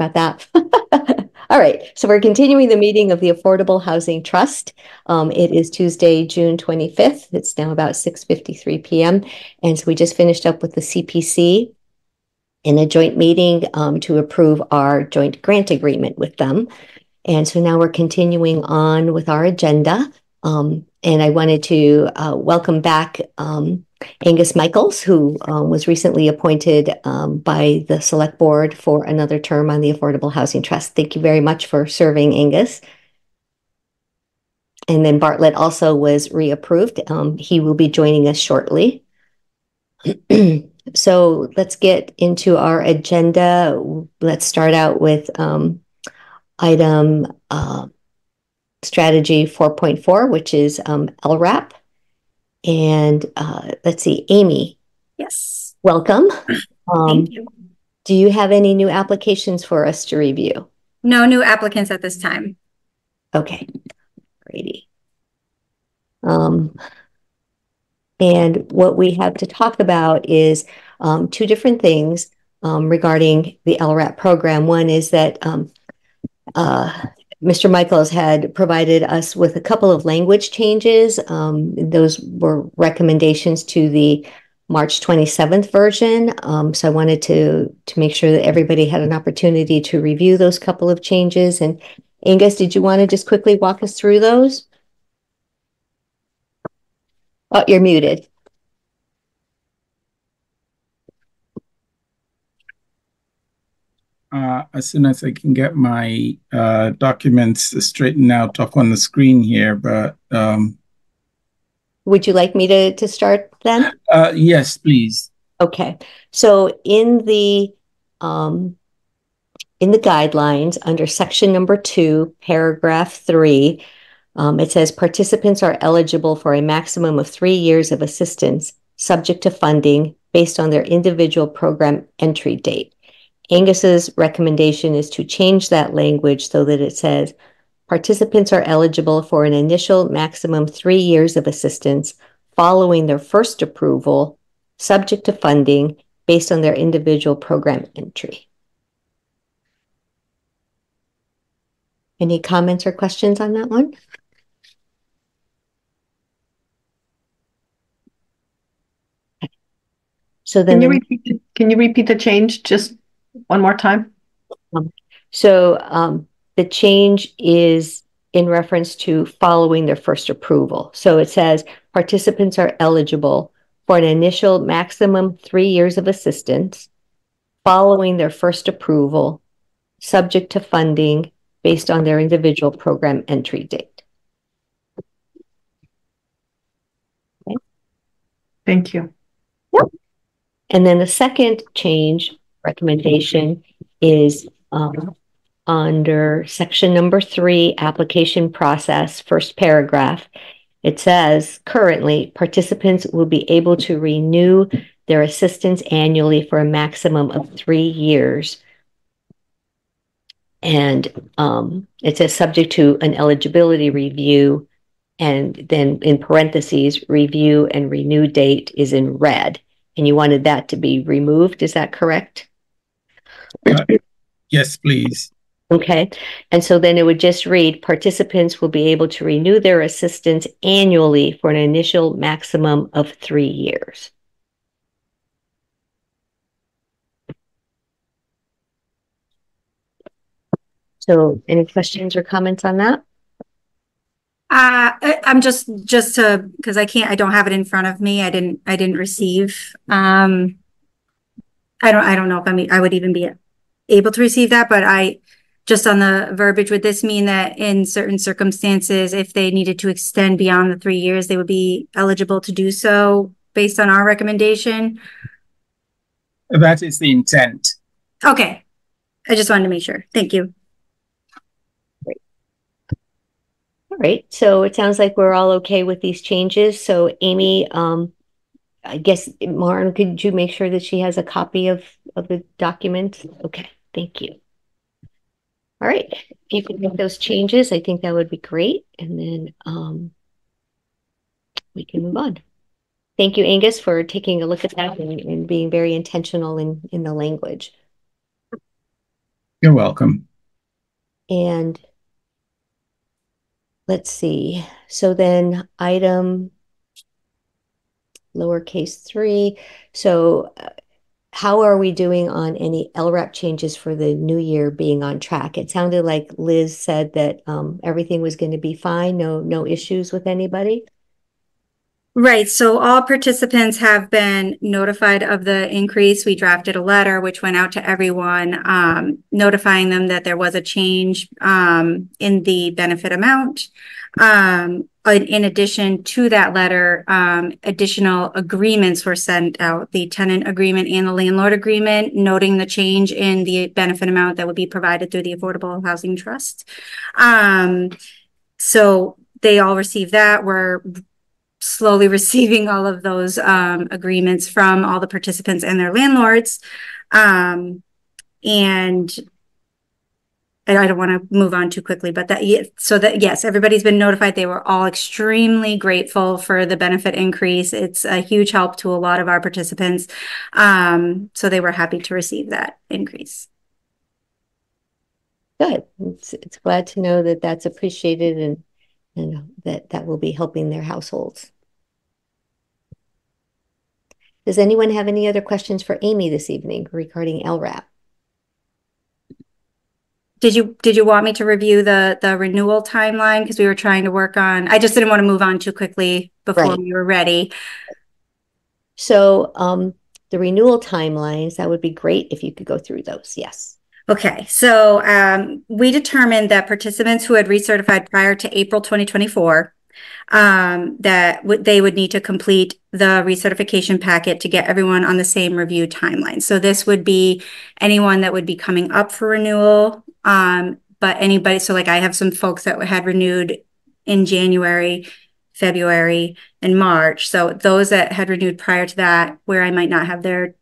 got that. All right, so we're continuing the meeting of the Affordable Housing Trust. It is Tuesday, June 25th. It's now about 6:53 p.m. And so we just finished up with the CPC in a joint meeting to approve our joint grant agreement with them. And so now we're continuing on with our agenda. And I wanted to welcome back Angus Michaels, who was recently appointed by the Select Board for another term on the Affordable Housing Trust. Thank you very much for serving, Angus. And then Bartlett also was reapproved. He will be joining us shortly. So let's get into our agenda. Let's start out with item strategy 4.4, which is LRAP. And let's see, Amy. Yes. Welcome. Thank you. Do you have any new applications for us to review? No new applicants at this time. Okay, great. And what we have to talk about is two different things regarding the LRAP program. One is that Mr. Michaels had provided us with a couple of language changes. Those were recommendations to the March 27th version. So I wanted to make sure that everybody had an opportunity to review those couple of changes. And Angus, did you want to just quickly walk us through those? Oh, you're muted. As soon as I can get my documents straightened out up on the screen here, but would you like me to start then? Yes, please. Okay. So in the guidelines under section number 2, paragraph 3, it says participants are eligible for a maximum of 3 years of assistance subject to funding based on their individual program entry date. Angus's recommendation is to change that language so that it says participants are eligible for an initial maximum 3 years of assistance following their first approval, subject to funding based on their individual program entry. Any comments or questions on that one? So then can you repeat the change just one more time? The change is in reference to following their first approval. So it says participants are eligible for an initial maximum 3 years of assistance following their first approval, subject to funding based on their individual program entry date. Okay. Thank you. Yep. And then the second change recommendation is under section number 3, application process, first paragraph. It says currently participants will be able to renew their assistance annually for a maximum of 3 years. And it says subject to an eligibility review, and then in parentheses, review and renew date is in red. And you wanted that to be removed, is that correct? Yes, please. Okay, and so then it would just read, participants will be able to renew their assistance annually for an initial maximum of 3 years. So any questions or comments on that? I'm just to, because I don't have it in front of me. I didn't receive. I don't know if I would even be able to receive that, but just on the verbiage, would this mean that in certain circumstances, if they needed to extend beyond the 3 years, they would be eligible to do so based on our recommendation? That is the intent. Okay. I just wanted to make sure. Thank you. Great. All right. So it sounds like we're all okay with these changes. So Amy, I guess, Maren, could you make sure that she has a copy of the document? Okay. Thank you. All right, if you could make those changes, I think that would be great. And then we can move on. Thank you, Angus, for taking a look at that and being very intentional in the language. You're welcome. And let's see. So then item lowercase 3. So how are we doing on any LRAP changes for the new year being on track? It sounded like Liz said that everything was going to be fine. No issues with anybody. Right. So all participants have been notified of the increase. We drafted a letter which went out to everyone, notifying them that there was a change in the benefit amount. In addition to that letter, additional agreements were sent out, the tenant agreement and the landlord agreement, noting the change in the benefit amount that would be provided through the Affordable Housing Trust. So they all received that. We're slowly receiving all of those agreements from all the participants and their landlords. And I don't want to move on too quickly, but yes, everybody's been notified. They were all extremely grateful for the benefit increase. It's a huge help to a lot of our participants. So they were happy to receive that increase. Good. It's glad to know that that's appreciated and that will be helping their households. Does anyone have any other questions for Amy this evening regarding LRAP? Did you want me to review the renewal timeline? Because we were trying to work on, I just didn't want to move on too quickly before we were ready. So the renewal timelines, that would be great if you could go through those. Yes. Okay, so we determined that participants who had recertified prior to April 2024, that they would need to complete the recertification packet to get everyone on the same review timeline. So this would be anyone that would be coming up for renewal, but anybody, so like I have some folks that had renewed in January, February, and March. So those that had renewed prior to that, where I might not have their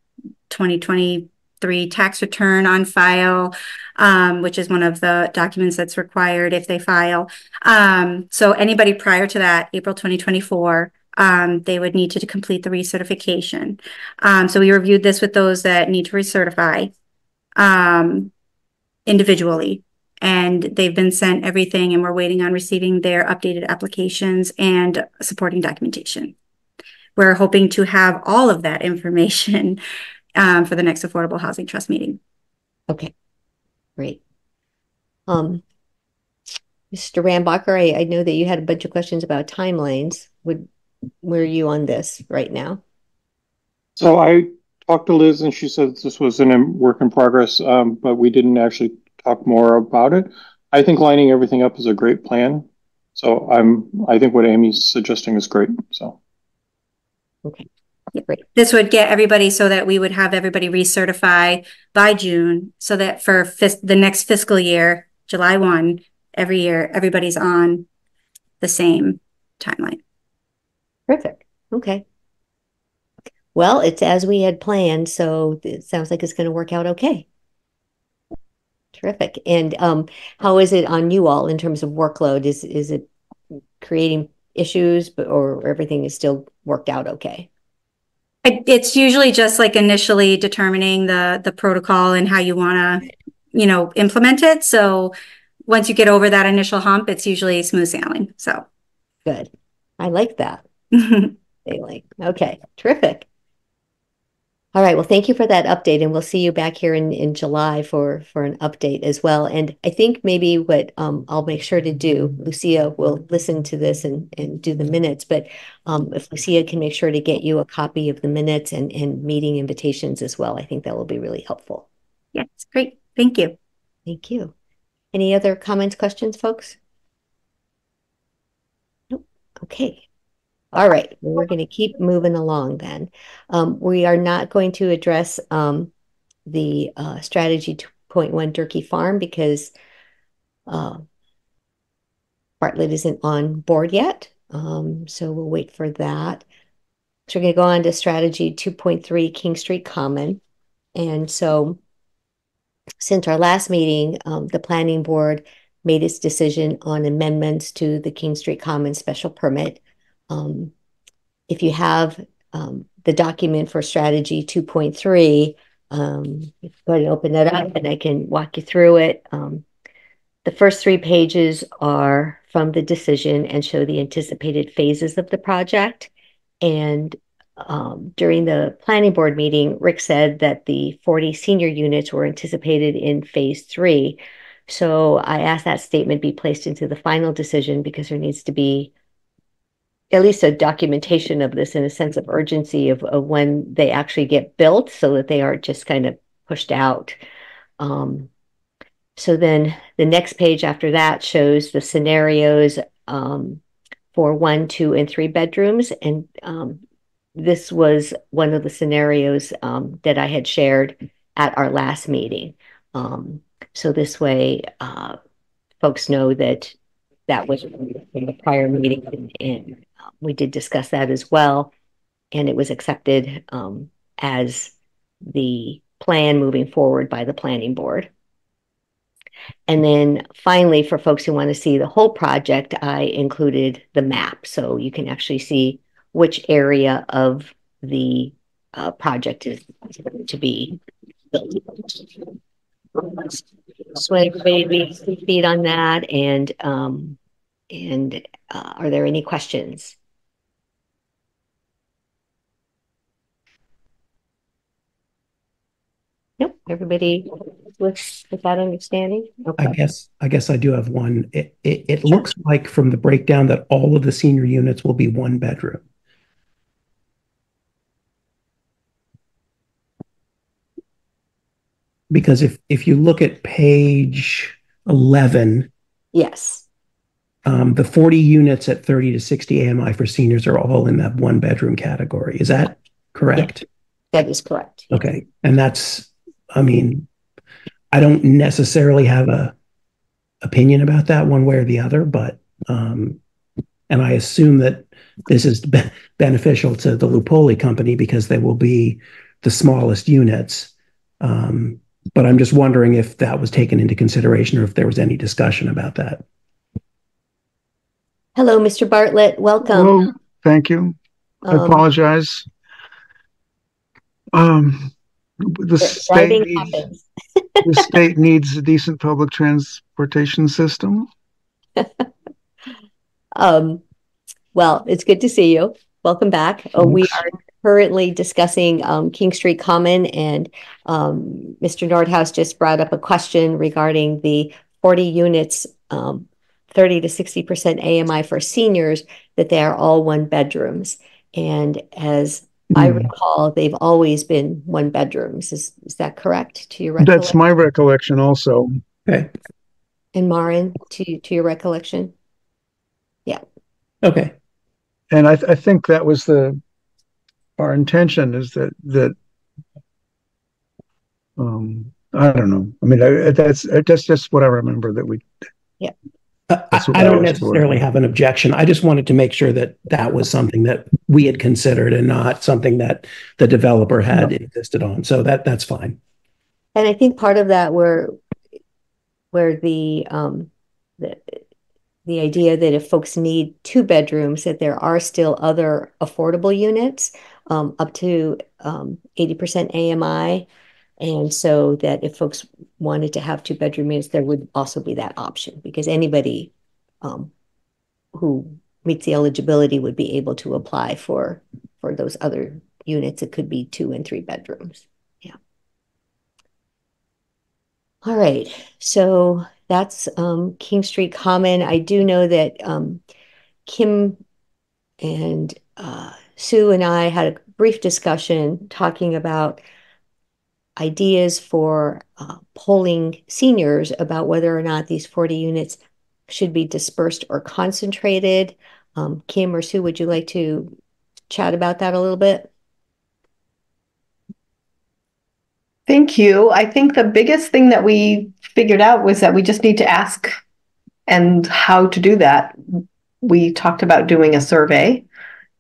2023 tax return on file, which is one of the documents that's required if they file. So anybody prior to that, April 2024, they would need to complete the recertification. So we reviewed this with those that need to recertify individually, and they've been sent everything, and we're waiting on receiving their updated applications and supporting documentation. We're hoping to have all of that information for the next Affordable Housing Trust meeting. Okay, great. Mr. Rambacher, I know that you had a bunch of questions about timelines. Where are you on this right now? So I talked to Liz and she said this was a work in progress, but we didn't actually talk more about it. I think lining everything up is a great plan. So I think what Amy's suggesting is great. So. Okay. Great. This would get everybody so that we would have everybody recertify by June, so that for the next fiscal year, July 1, every year, everybody's on the same timeline. Perfect. Okay. Well, it's as we had planned, so it sounds like it's going to work out okay. Terrific. And how is it on you all in terms of workload? Is it creating issues, or everything is still worked out okay? It's usually just like initially determining the protocol and how you want to, implement it. So once you get over that initial hump, it's usually smooth sailing. So good. I like that. Okay, terrific. All right. Well, thank you for that update, and we'll see you back here in July for an update as well. And I think maybe what I'll make sure to do, Lucia will listen to this and do the minutes, but if Lucia can make sure to get you a copy of the minutes and meeting invitations as well, I think that will be really helpful. Yes, great. Thank you. Thank you. Any other comments, questions, folks? Nope. Okay. All right, well, we're going to keep moving along then. We are not going to address the strategy 2.1 Durkee Farm because Bartlett isn't on board yet. So we'll wait for that. So we're going to go on to strategy 2.3 King Street Common. And so since our last meeting, the planning board made its decision on amendments to the King Street Common special permit. If you have the document for strategy 2.3, Go ahead and open that up and I can walk you through it. The first 3 pages are from the decision and show the anticipated phases of the project. And during the planning board meeting, Rick said that the 40 senior units were anticipated in phase 3. So I asked that statement be placed into the final decision because there needs to be at least a documentation of this in a sense of urgency of when they actually get built so that they aren't just kind of pushed out. So then the next page after that shows the scenarios for 1, 2, and 3 bedrooms. And this was one of the scenarios that I had shared at our last meeting. So this way, folks know that that was in the prior meeting, and we did discuss that as well. And it was accepted as the plan moving forward by the planning board. And then finally, for folks who want to see the whole project, I included the map. So you can actually see which area of the project is going to be built. So everybody be feed on that. And are there any questions? Nope. Everybody with that understanding? Okay. I guess I do have one. It looks like from the breakdown that all of the senior units will be 1 bedroom. Because if you look at page 11, yes, the 40 units at 30 to 60 AMI for seniors are all in that 1 bedroom category. Is that correct? Yeah, that is correct. Okay. And that's, I mean, I don't necessarily have a opinion about that one way or the other, but and I assume that this is beneficial to the Lupoli company because they will be the smallest units. But I'm just wondering if that was taken into consideration or if there was any discussion about that. Hello, Mr. Bartlett. Welcome. Hello. Thank you. I apologize. The state needs a decent public transportation system. Well, it's good to see you. Welcome back. We are currently discussing King Street Common, and Mr. Nordhaus just brought up a question regarding the 40 units, 30 to 60% AMI for seniors, that they are all 1 bedrooms. And as I recall, they've always been 1 bedrooms. Is that correct to your recollection? That's my recollection also. Okay. And Marin, to your recollection? Yeah. Okay. And I think that was our intention, is that I don't know. I mean, that's just what I remember that we. Yeah. I don't necessarily have an objection. I just wanted to make sure that that was something that we had considered and not something that the developer had insisted on. So that's fine. And I think part of that where the idea that if folks need 2 bedrooms, that there are still other affordable units up to 80% AMI. And so that if folks wanted to have 2-bedroom units, there would also be that option, because anybody who meets the eligibility would be able to apply for those other units. It could be 2 and 3 bedrooms. Yeah. All right. So that's King Street Common. I do know that Kim and Sue and I had a brief discussion talking about ideas for polling seniors about whether or not these 40 units should be dispersed or concentrated. Kim or Sue, would you like to chat about that a little bit? Thank you. I think the biggest thing that we figured out was that we just need to ask and how to do that. We talked about doing a survey,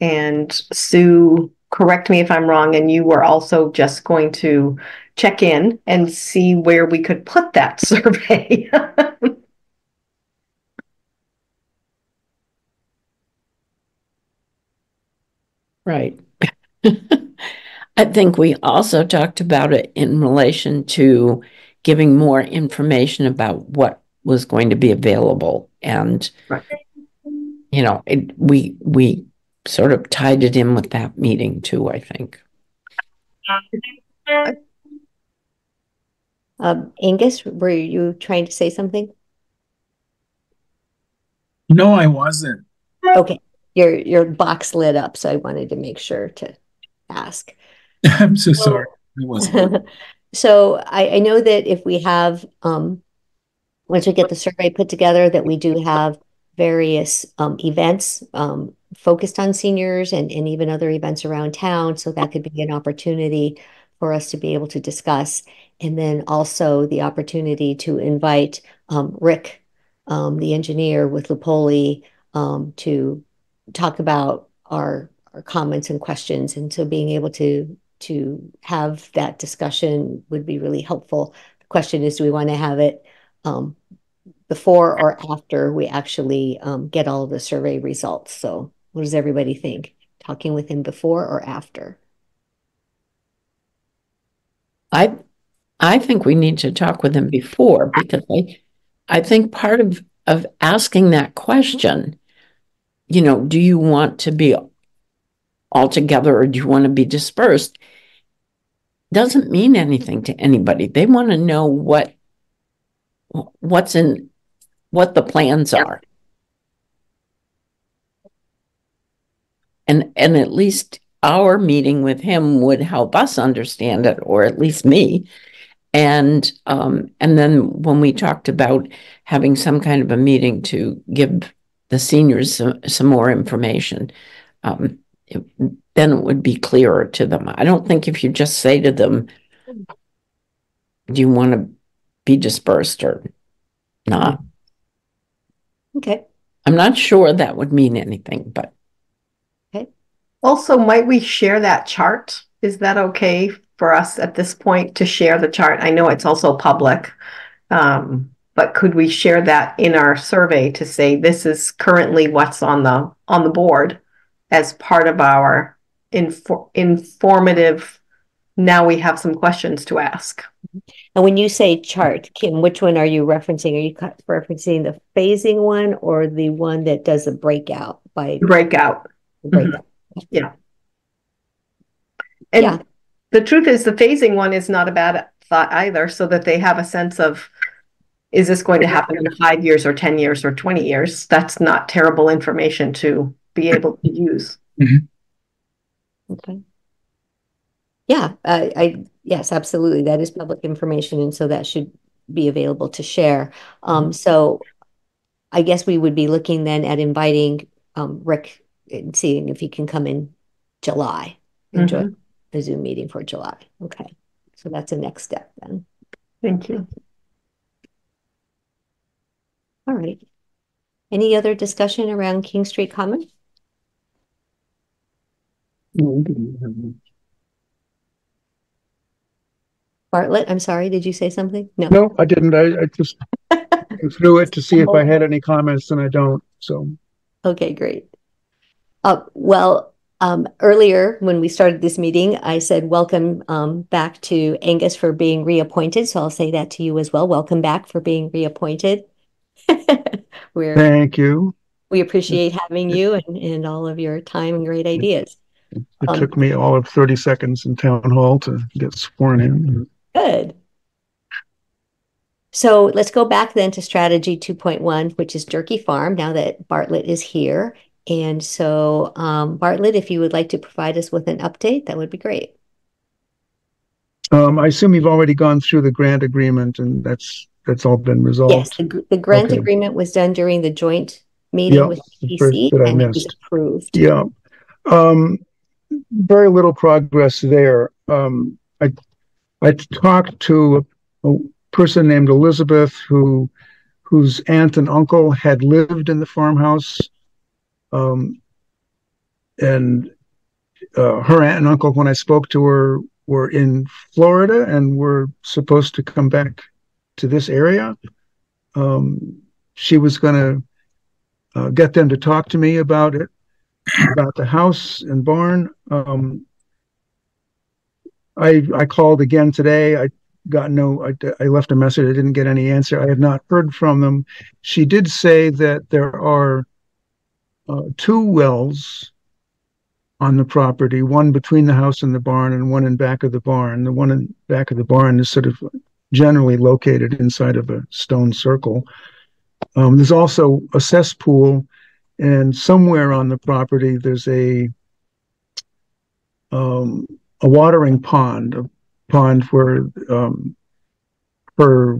and Sue, correct me if I'm wrong, and you were also just going to check in and see where we could put that survey. Right. I think we also talked about it in relation to giving more information about what was going to be available. And, Right. you know, we sort of tied it in with that meeting too, I think. Angus, were you trying to say something? No, I wasn't. Okay, your box lit up, so I wanted to make sure to ask. I'm so sorry. I wasn't. So I know that if we have, once we get the survey put together, that we do have various events focused on seniors and even other events around town. So that could be an opportunity for us to be able to discuss. And then also the opportunity to invite Rick, the engineer with Lupoli, to talk about our comments and questions. And so being able to have that discussion would be really helpful. The question is, do we want to have it before or after we actually get all of the survey results? So what does everybody think? Talking with him before or after? I think we need to talk with him before, because I think part of asking that question, you know, do you want to be all together or do you want to be dispersed, doesn't mean anything to anybody. They want to know what the plans are. And at least our meeting with him would help us understand it, or at least me. And then when we talked about having some kind of a meeting to give the seniors some more information, then it would be clearer to them. I don't think if you just say to them, do you want to be dispersed or not? Okay. I'm not sure that would mean anything, but. Okay. Also, might we share that chart? Is that okay for us at this point to share the chart? I know it's also public, but could we share that in our survey to say this is currently what's on the board as part of our informative? Now we have some questions to ask. And when you say chart, Kim, which one are you referencing? Are you referencing the phasing one or the one that does a breakout by breakout? Breakout. Mm-hmm. Yeah. And yeah, the truth is the phasing one is not a bad thought either, so that they have a sense of, is this going to happen in 5 years or 10 years or 20 years? That's not terrible information to be able to use. Mm-hmm. Okay. Yeah, yes, absolutely. That is public information, and so that should be available to share. So I guess we would be looking then at inviting Rick and seeing if he can come in July and join the Zoom meeting for July. Okay, so that's a next step then. Thank you. All right. Any other discussion around King Street Common? Bartlett, I'm sorry, did you say something? No. No, I didn't. I just threw it to see if I had any comments, and I don't. So. Okay, great. Well, earlier when we started this meeting, I said welcome back to Angus for being reappointed. So I'll say that to you as well. Welcome back for being reappointed. Thank you. We appreciate having you and all of your time and great ideas. It took me all of 30 seconds in town hall to get sworn in. Good. So let's go back then to strategy 2.1, which is Jerky Farm, now that Bartlett is here. And so, Bartlett, if you would like to provide us with an update, that would be great. I assume you've already gone through the grant agreement, and that's all been resolved. Yes, the grant agreement was done during the joint meeting with PC, and it was approved. Yeah. Very little progress there. I talked to a person named Elizabeth whose aunt and uncle had lived in the farmhouse. And her aunt and uncle, when I spoke to her, were in Florida and were supposed to come back to this area. She was going to get them to talk to me about it, about the house and barn. I called again today. I left a message. I didn't get any answer. I have not heard from them. She did say that there are two wells on the property, one between the house and the barn and one in back of the barn. The one in back of the barn is sort of generally located inside of a stone circle. There's also a cesspool, and somewhere on the property there's a watering pond, a pond where her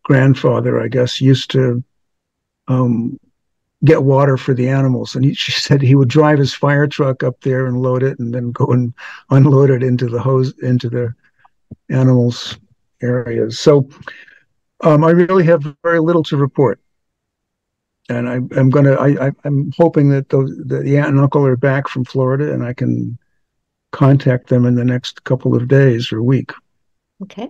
grandfather, I guess, used to get water for the animals. And she said he would drive his fire truck up there and load it and then go and unload it into the animals areas. So I really have very little to report. And I'm hoping that the aunt and uncle are back from Florida and I can contact them in the next couple of days or week. Okay.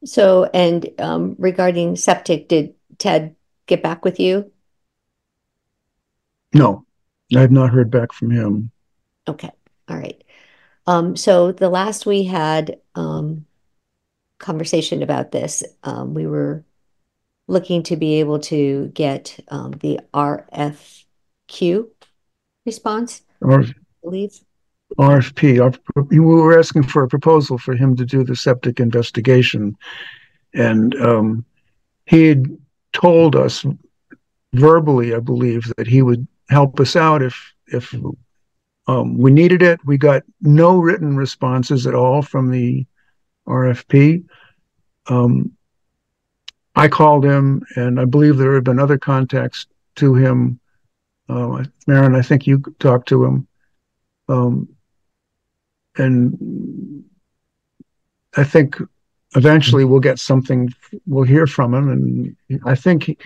So, and regarding septic, did Ted get back with you? No, I have not heard back from him. Okay. All right. So the last we had conversation about this, we were looking to be able to get the RFQ response, I believe. RFP. We were asking for a proposal for him to do the septic investigation. And he had told us verbally, I believe, that he would help us out if we needed it. We got no written responses at all from the RFP. I called him, and I believe there have been other contacts to him. Maren, I think you talked to him. And I think eventually we'll get something, we'll hear from him. And I think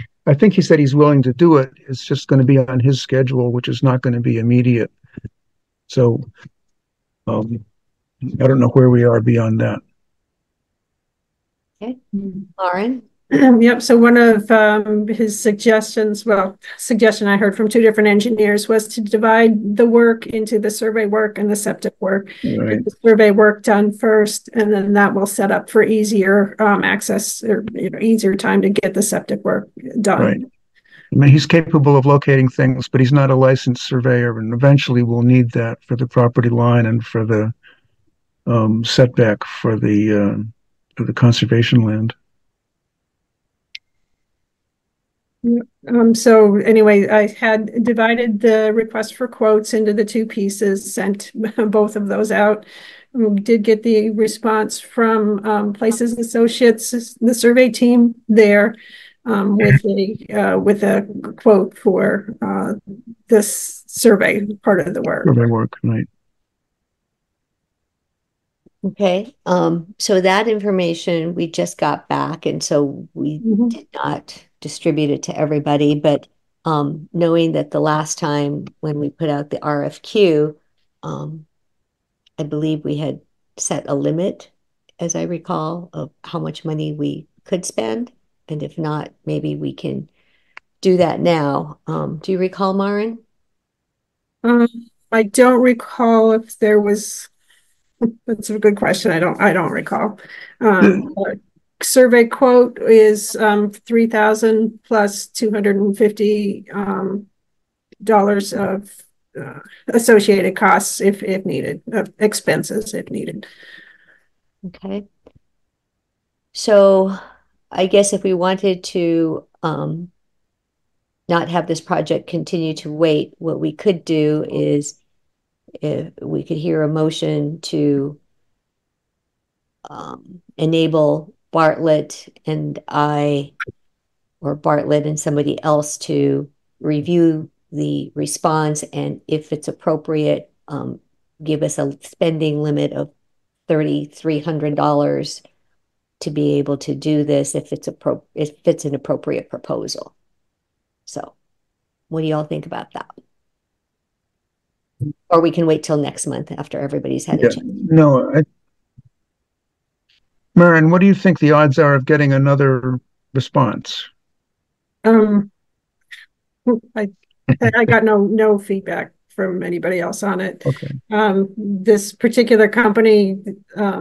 he said he's willing to do it. It's just going to be on his schedule, which is not going to be immediate. So I don't know where we are beyond that. Okay. Lauren? Yep. So one of his suggestions, suggestion I heard from two different engineers, was to divide the work into the survey work and the septic work. Right. Get the survey work done first, and then that will set up for easier access, or easier time to get the septic work done. Right. I mean, he's capable of locating things, but he's not a licensed surveyor, and eventually we'll need that for the property line and for the setback for the conservation land. So anyway, I had divided the request for quotes into the two pieces, sent both of those out. We did get the response from Places Associates, the survey team there, with a quote for this survey part of the work. Survey work, right. Okay. So that information we just got back, and so we did not distribute it to everybody, but knowing that the last time when we put out the RFQ, I believe we had set a limit, as I recall, of how much money we could spend. And if not, maybe we can do that now. Do you recall, Maren? I don't recall if there was. That's a good question. I don't recall. Survey quote is $3,000 plus $250 of associated costs if needed, expenses if needed. Okay. So I guess if we wanted to not have this project continue to wait, what we could do is, if we could hear a motion to enable Bartlett and I, or Bartlett and somebody else, to review the response, and if it's appropriate, give us a spending limit of $3,300 to be able to do this if it's an appropriate proposal. So what do y'all think about that? Or we can wait till next month after everybody's had a chance. No, Maren, what do you think the odds are of getting another response? I got no feedback from anybody else on it. Okay. This particular company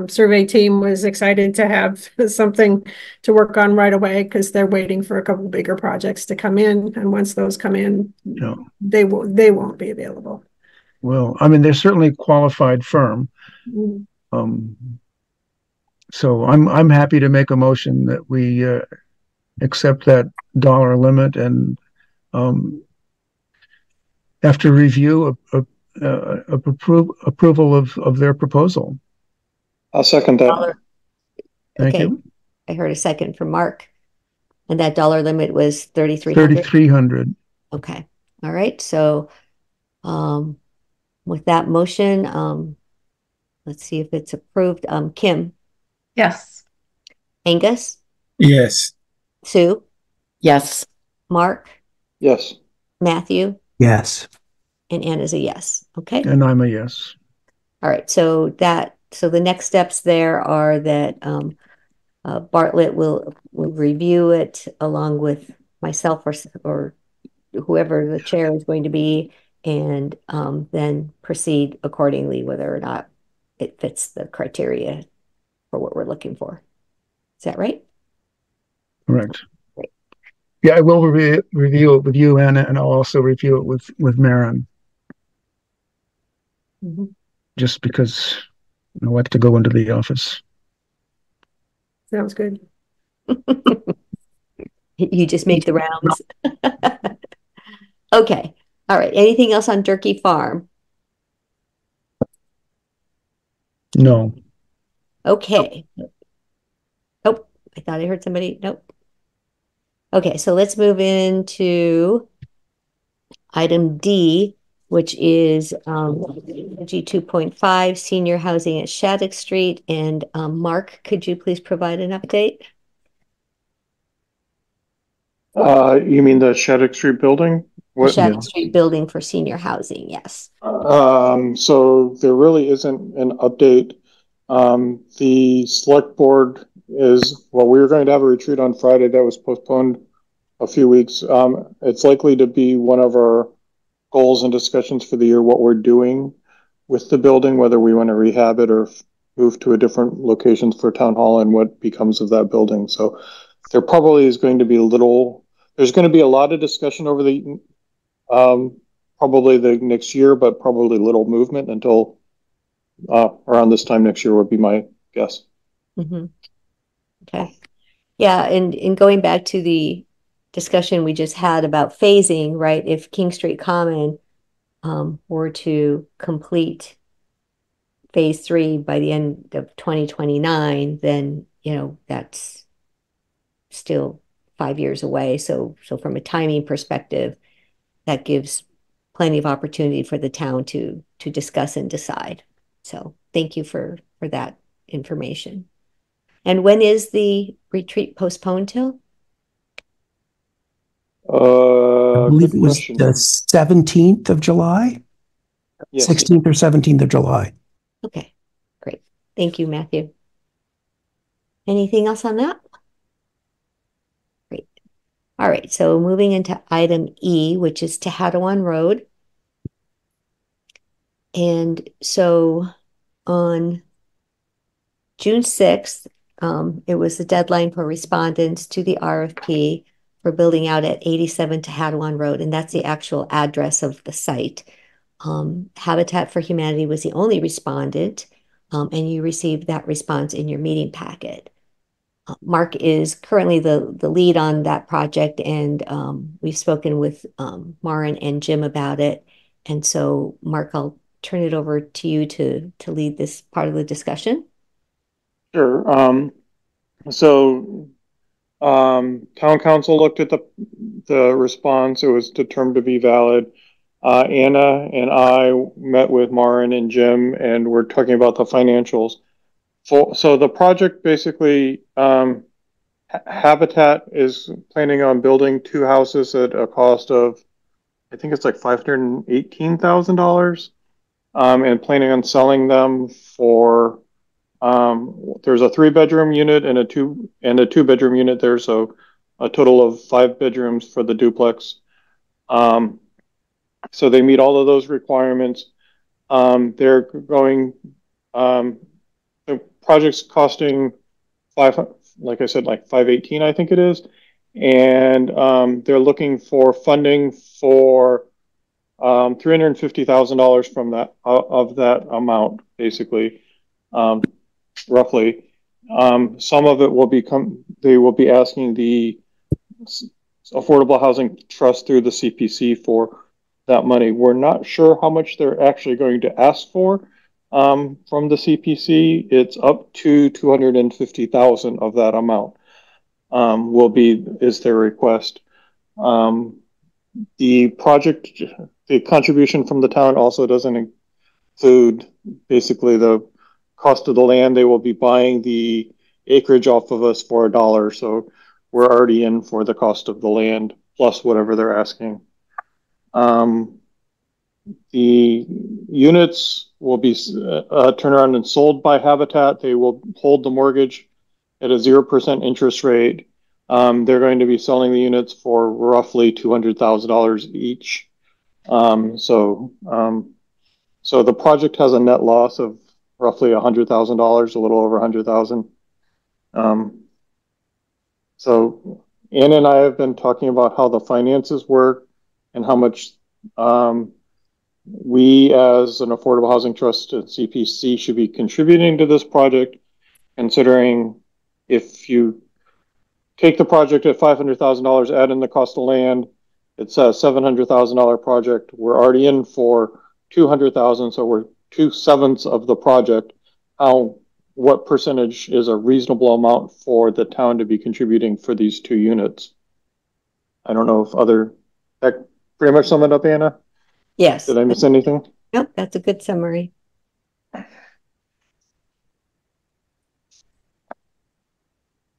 survey team was excited to have something to work on right away because they're waiting for a couple bigger projects to come in, and once those come in, Yeah. they won't be available. Well, I mean, they're certainly a qualified firm. So I'm happy to make a motion that we accept that dollar limit, and after review, approval of their proposal. I'll second that. Thank Okay. you. I heard a second from Mark. And that dollar limit was 3,300? 3,300. Okay. All right. So with that motion, let's see if it's approved. Kim? Yes. Angus? Yes. Sue? Yes. Mark? Yes. Matthew? Yes. And Anna's a yes. Okay. And I'm a yes. All right. So the next steps there are that Bartlett will review it along with myself or whoever the chair is going to be, and then proceed accordingly, whether or not it fits the criteria for what we're looking for. Is that right? Correct. Great. Yeah, I will review it with you, Anna, and I'll also review it with Maren. Just because I like to go into the office. Sounds good. You just make the rounds. Okay. All right. Anything else on Durkee Farm? No. Okay. Oh, I thought I heard somebody. Nope. Okay, so let's move into item D, which is G 2.5, senior housing at Shattuck Street. And Mark, could you please provide an update? You mean the Shattuck Street building? The Shattuck Street building for senior housing, yes. So there really isn't an update. The select board is, well, we were going to have a retreat on Friday that was postponed a few weeks. It's likely to be one of our goals and discussions for the year, what we're doing with the building, whether we want to rehab it or move to a different location for town hall and what becomes of that building. So there probably is going to be there's going to be a lot of discussion over the probably the next year, but probably little movement until around this time next year would be my guess. Okay. Yeah, and in going back to the discussion we just had about phasing, right? If King Street Common were to complete phase 3 by the end of 2029, then, that's still 5 years away. So from a timing perspective, that gives plenty of opportunity for the town to discuss and decide. So thank you for that information. And when is the retreat postponed till? I believe it was the 17th of July. Yes. 16th or 17th of July. Okay, great. Thank you, Matthew. Anything else on that? Great. All right, so moving into item E, which is Tehadawon Road. And so on June 6th, it was the deadline for respondents to the RFP for building out at 87 Tehadawon Road, and that's the actual address of the site. Habitat for Humanity was the only respondent, and you received that response in your meeting packet. Mark is currently the lead on that project, and we've spoken with Maren and Jim about it. And so, Mark, I'll turn it over to you to lead this part of the discussion. Sure. Town council looked at the response. It was determined to be valid. Anna and I met with Maren and Jim, and we're talking about the financials. So the project basically, Habitat is planning on building 2 houses at a cost of, I think it's like $518,000, and planning on selling them for. There's a 3-bedroom unit and a 2-bedroom unit there, so a total of 5 bedrooms for the duplex. So they meet all of those requirements. They're going, the project's costing like I said, like 518, I think it is. And they're looking for funding for $350,000 from that of that amount, basically, roughly. Some of it will they will be asking the Affordable Housing Trust through the CPC for that money. We're not sure how much they're actually going to ask for from the CPC. It's up to 250,000 of that amount. Is their request. The project, the contribution from the town also doesn't include basically the cost of the land. They will be buying the acreage off of us for $1. So we're already in for the cost of the land plus whatever they're asking. The units will be turned around and sold by Habitat. They will hold the mortgage at a 0% interest rate. They're going to be selling the units for roughly $200,000 each. So the project has a net loss of roughly $100,000, a little over $100,000. So Anna and I have been talking about how the finances work and how much we as an Affordable Housing Trust and CPC should be contributing to this project, considering if you take the project at $500,000, add in the cost of land, it's a $700,000 project. We're already in for $200,000, so we're 2/7 of the project. What percentage is a reasonable amount for the town to be contributing for these 2 units? I don't know if that pretty much sum it up, Anna? Yes. Did I miss anything? Nope, that's a good summary.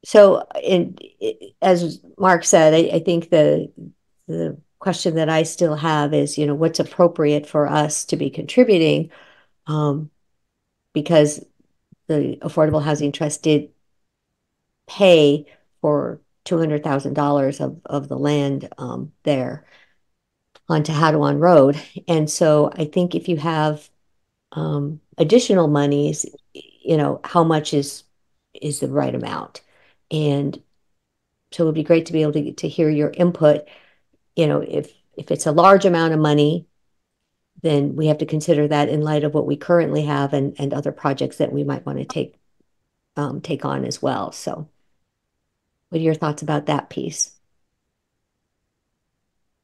So, as Mark said, I think the question that I still have is, what's appropriate for us to be contributing, because the Affordable Housing Trust did pay for $200,000 of the land there on Tehadawon Road. And so I think if you have additional monies, how much is the right amount? And so it would be great to be able to hear your input. If it's a large amount of money, then we have to consider that in light of what we currently have and other projects that we might want to take on as well. So what are your thoughts about that piece?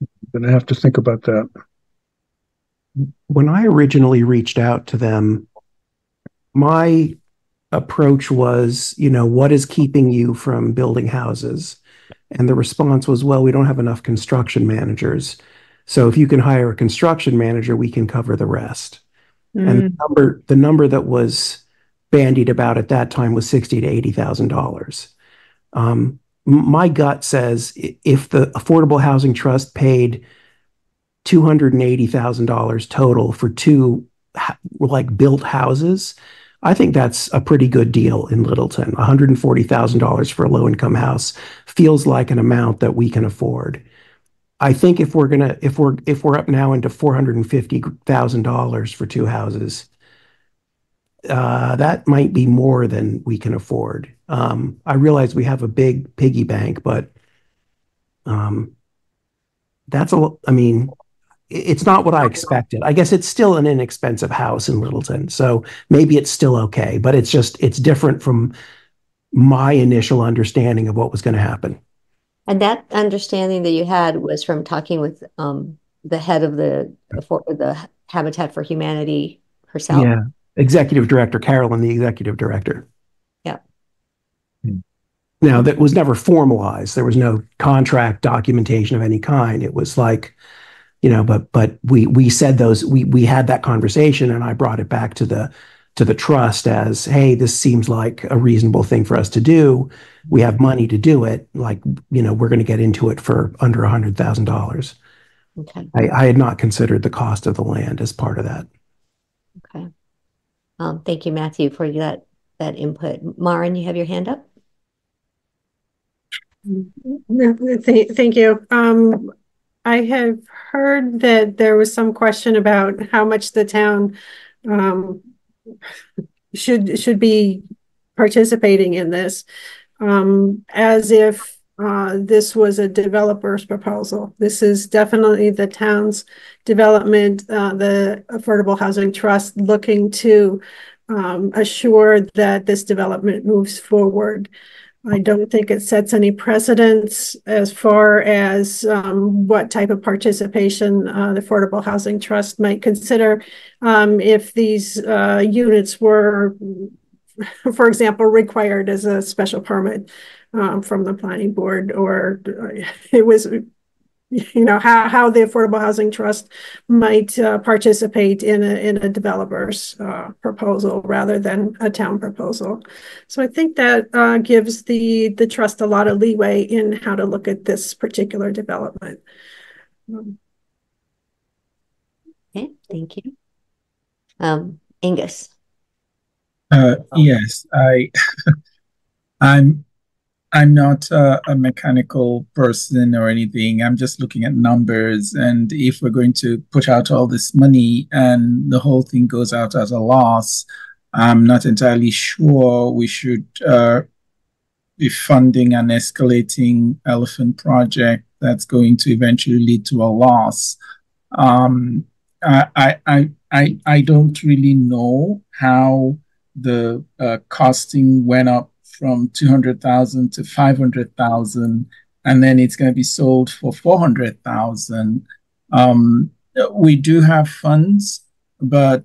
I'm going to have to think about that. When I originally reached out to them, my approach was, what is keeping you from building houses? And the response was, well, we don't have enough construction managers. So if you can hire a construction manager, we can cover the rest. And the number that was bandied about at that time was $60,000 to $80,000. My gut says if the Affordable Housing Trust paid $280,000 total for 2 built houses, I think that's a pretty good deal in Littleton. $140,000 for a low-income house feels like an amount that we can afford. I think if we're up now into $450,000 for 2 houses, that might be more than we can afford. I realize we have a big piggy bank, but it's not what I expected. I guess it's still an inexpensive house in Littleton, so maybe it's still okay, but it's different from my initial understanding of what was going to happen. And that understanding that you had was from talking with the head of the Habitat for Humanity herself. Yeah, executive director, Carolyn, the executive director. Yeah. Now, that was never formalized. There was no contract documentation of any kind. It was like, but we said we had that conversation, and I brought it back to the trust as, hey, this seems like a reasonable thing for us to do. We have money to do it. We're going to get into it for under $100,000. Okay. I had not considered the cost of the land as part of that. Okay. Thank you, Matthew, for that input. Maren, you have your hand up? Thank you. I have heard that there was some question about how much the town should be participating in this, as if this was a developer's proposal. This is definitely the town's development, the Affordable Housing Trust looking to assure that this development moves forward. I don't think it sets any precedents as far as what type of participation the Affordable Housing Trust might consider if these units were, for example, required as a special permit from the planning board, or it was, how the Affordable Housing Trust might participate in a developer's proposal rather than a town proposal. So I think that gives the trust a lot of leeway in how to look at this particular development. Okay, thank you. Angus. Yes, I'm not a mechanical person or anything. I'm just looking at numbers. And if we're going to put out all this money and the whole thing goes out as a loss, I'm not entirely sure we should be funding an escalating elephant project that's going to eventually lead to a loss. I don't really know how the costing went up from 200,000 to 500,000, and then it's going to be sold for 400,000. We do have funds, but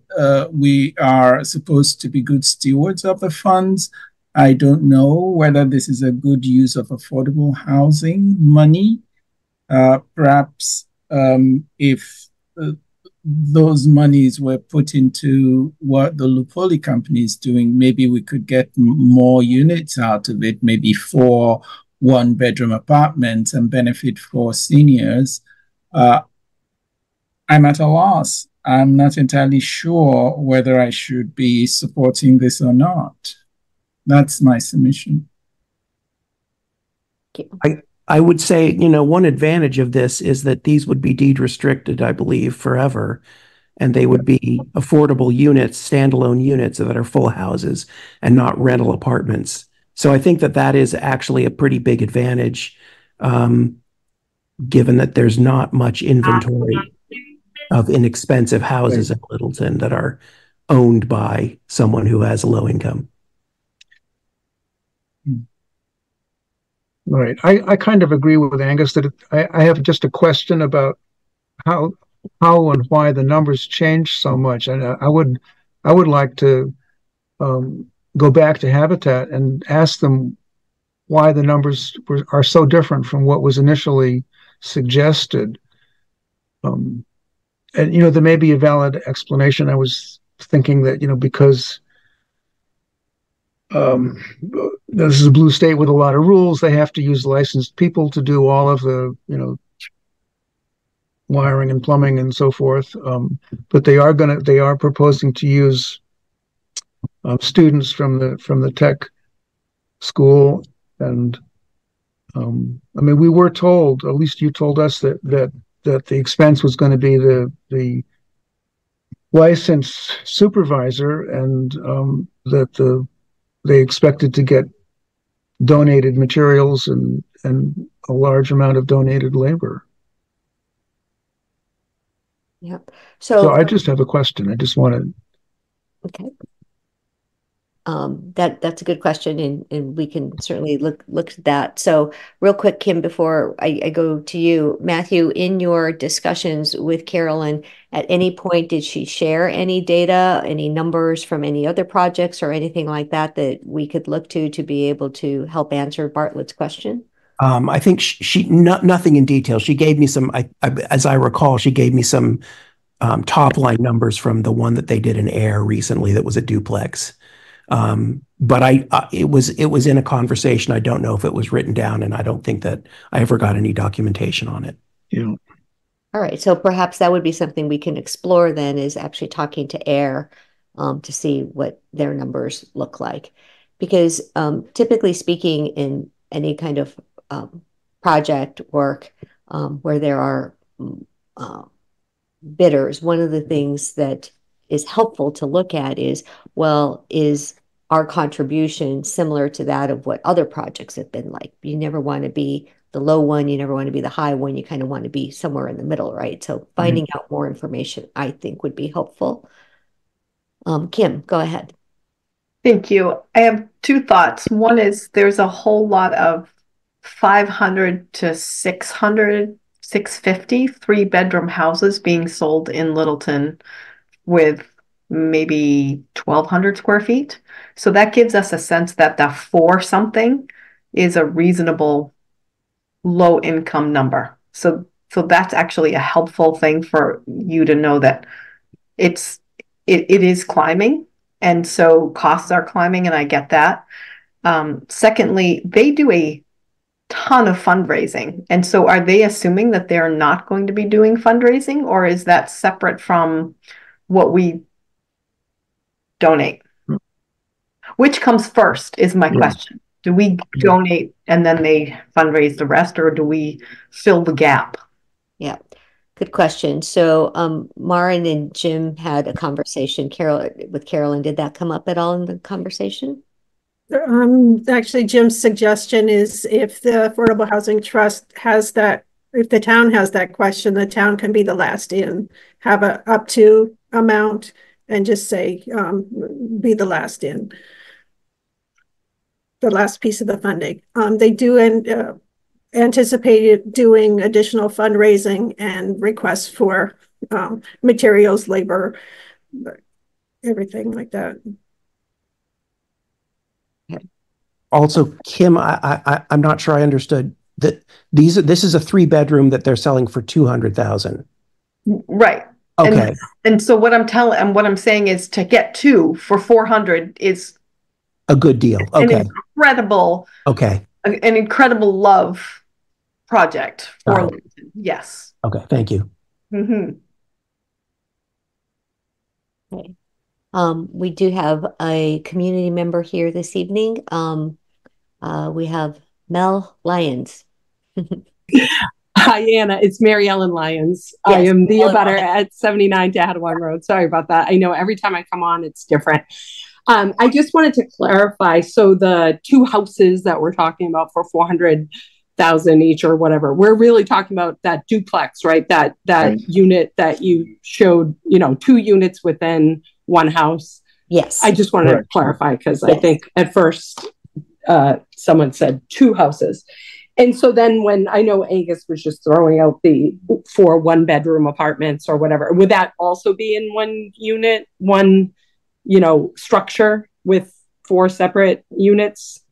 we are supposed to be good stewards of the funds. I don't know whether this is a good use of affordable housing money. Perhaps if those monies were put into what the Lupoli company is doing, maybe we could get more units out of it, maybe 4 one-bedroom apartments and benefit for seniors. I'm at a loss. I'm not entirely sure whether I should be supporting this or not. That's my submission. I would say, one advantage of this is that these would be deed restricted, I believe, forever. And they would be affordable units, standalone units that are full houses and not rental apartments. So I think that is actually a pretty big advantage, given that there's not much inventory of inexpensive houses in Littleton that are owned by someone who has a low income. Right. I kind of agree with Angus that I have just a question about how and why the numbers change so much. And I would like to go back to Habitat and ask them why the numbers are so different from what was initially suggested. And there may be a valid explanation. I was thinking that because this is a blue state with a lot of rules. They have to use licensed people to do all of the, wiring and plumbing and so forth. But they are proposing to use students from the tech school. And we were told, at least you told us that the expense was going to be the license supervisor, and that they expected to get donated materials and a large amount of donated labor. Yep. So I just have a question. I just wanted. Okay. That's a good question, and we can certainly look at that. So real quick, Kim, before I go to you, Matthew, in your discussions with Carolyn, at any point did she share any data, any numbers from any other projects or anything like that we could look to be able to help answer Bartlett's question? I think nothing in detail. She gave me some, as I recall, she gave me some top line numbers from the one that they did in Air recently that was a duplex. But it was in a conversation. I don't know if it was written down, and I don't think that I ever got any documentation on it. Yeah. All right. So perhaps that would be something we can explore then, is actually talking to Air to see what their numbers look like. Because typically speaking, in any kind of project work where there are bidders, one of the things that is helpful to look at is, well, is our contribution similar to that of what other projects have been like? You never want to be the low one, you never want to be the high one, you kind of want to be somewhere in the middle, right? So finding out more information, I think, would be helpful. Kim, go ahead. Thank you. I have two thoughts. One is there's a whole lot of 500 to 600, 650 three-bedroom houses being sold in Littleton with maybe 1,200 square feet. So that gives us a sense that the 4 something is a reasonable low income number. So that's actually a helpful thing for you to know that it is climbing. And so costs are climbing, and I get that. Secondly, they do a ton of fundraising. And so are they assuming that they're not going to be doing fundraising, or is that separate from what we donate? Which comes first is my question. Do we donate and then they fundraise the rest, or do we fill the gap? Yeah, good question. So Maren and Jim had a conversation with Carolyn. Did that come up at all in the conversation? Actually, Jim's suggestion is if the Affordable Housing Trust has that, if the town has that question, the town can be the last in, have a up to amount, and just say, be the last in. The last piece of the funding. They do anticipate doing additional fundraising and requests for materials, labor, everything like that. Also, Kim, I'm not sure I understood that this is a 3-bedroom that they're selling for 200,000. Right. Okay. And so what I'm saying is to get 2 for 400 is a good deal. Okay. An incredible love project for Littleton. Yes. Okay. Thank you. Okay. We do have a community member here this evening. We have Mel Lyons. Hi, Anna. It's Mary Ellen Lyons. Yes, I am the abutter at 79 Dahadawan Road. Sorry about that. I know every time I come on, it's different. I just wanted to clarify. So the 2 houses that we're talking about for 400,000 each or whatever, we're really talking about that duplex, right? That right. Unit that you showed, 2 units within one house. Yes. I just wanted to clarify because I think at first someone said 2 houses. And so then when I know Angus was just throwing out the 4 1-bedroom apartments or whatever, would that also be in one unit, one structure with 4 separate units?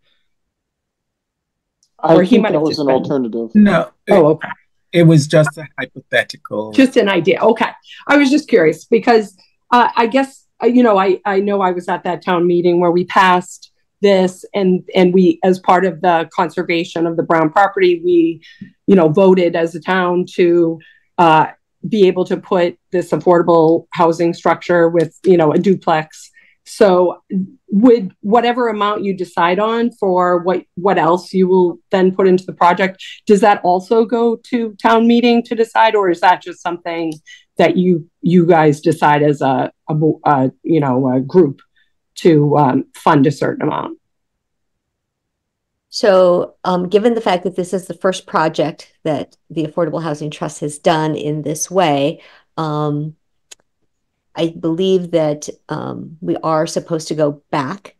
I think that was an alternative. No. Okay. It was just a hypothetical. Just an idea. Okay. I was just curious because I guess, I know I was at that town meeting where we passed this and we, as part of the conservation of the Brown property, we, voted as a town to be able to put this affordable housing structure with, a duplex. So would whatever amount you decide on for what else you will then put into the project, does that also go to town meeting to decide, or is that just something that you guys decide as a group to fund a certain amount? So given the fact that this is the first project that the Affordable Housing Trust has done in this way, I believe that we are supposed to go back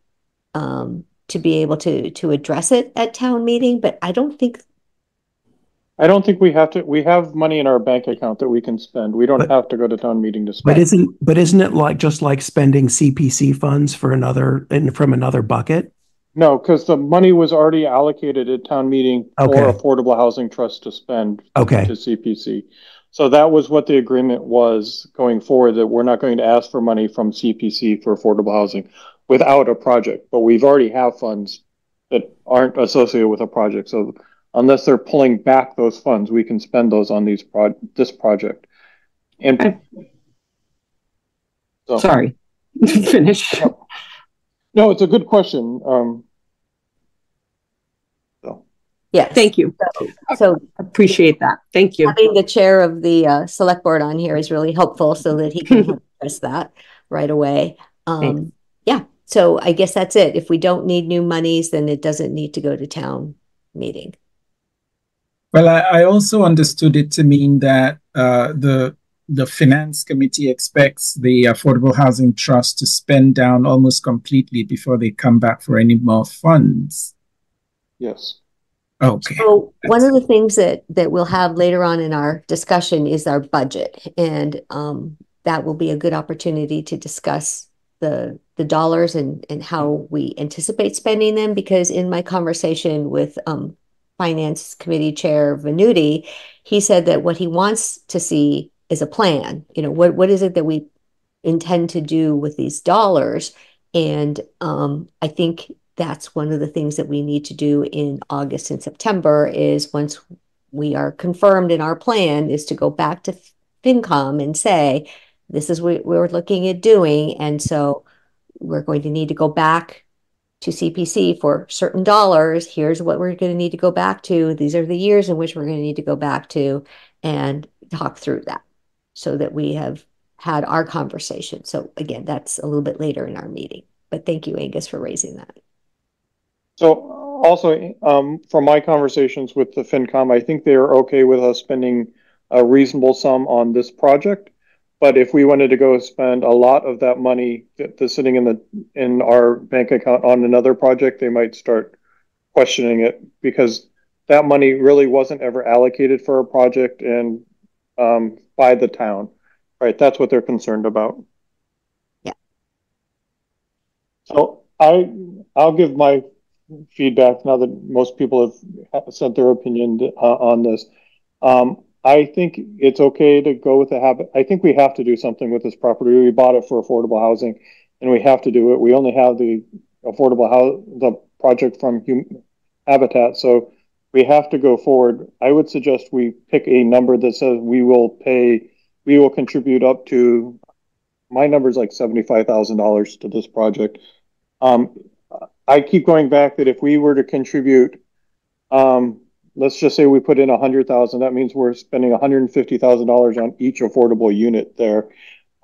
to be able to address it at town meeting, but I don't think we have to. We have money in our bank account that we can spend. We don't have to go to town meeting to spend. But isn't it just like spending CPC funds from another bucket? No, because the money was already allocated at town meeting for Affordable Housing Trust to spend to CPC. So that was what the agreement was going forward, that we're not going to ask for money from CPC for affordable housing without a project. But we've already have funds that aren't associated with a project. So unless they're pulling back those funds, we can spend those on this project. And so, sorry, finish. No, it's a good question. Yes. Thank you. So appreciate that. Thank you. Having the chair of the select board on here is really helpful so that he can address that right away. Yeah. So I guess that's it. If we don't need new monies, then it doesn't need to go to town meeting. Well, I also understood it to mean that the finance committee expects the Affordable Housing Trust to spend down almost completely before they come back for any more funds. Yes. Okay. So one of the things that we'll have later on in our discussion is our budget, and that will be a good opportunity to discuss the dollars and how we anticipate spending them, because in my conversation with Finance Committee Chair Venuti, he said that what he wants to see is a plan. You know, what is it that we intend to do with these dollars? And I think that's one of the things that we need to do in August and September, is once we are confirmed in our plan, is to go back to FinCom and say, this is what we're looking at doing. And so we're going to need to go back to CPC for certain dollars. Here's what we're going to need to go back to. These are the years in which we're going to need to go back to, and talk through that so that we have had our conversation. So again, that's a little bit later in our meeting, but thank you, Angus, for raising that. So also, from my conversations with the FinCom, I think they are okay with us spending a reasonable sum on this project. But if we wanted to go spend a lot of that money that's sitting in our bank account on another project, they might start questioning it, because that money really wasn't ever allocated for a project and by the town, right? That's what they're concerned about. Yeah. So I'll give my feedback now that most people have sent their opinion on this. I think it's okay to go with the habit. I think we have to do something with this property. We bought it for affordable housing, and we have to do it. We only have the the project from Habitat, so we have to go forward. I would suggest we pick a number that says we will contribute up to, my number is like $75,000 to this project. I keep going back that if we were to contribute, let's just say we put in 100,000, that means we're spending $150,000 on each affordable unit there.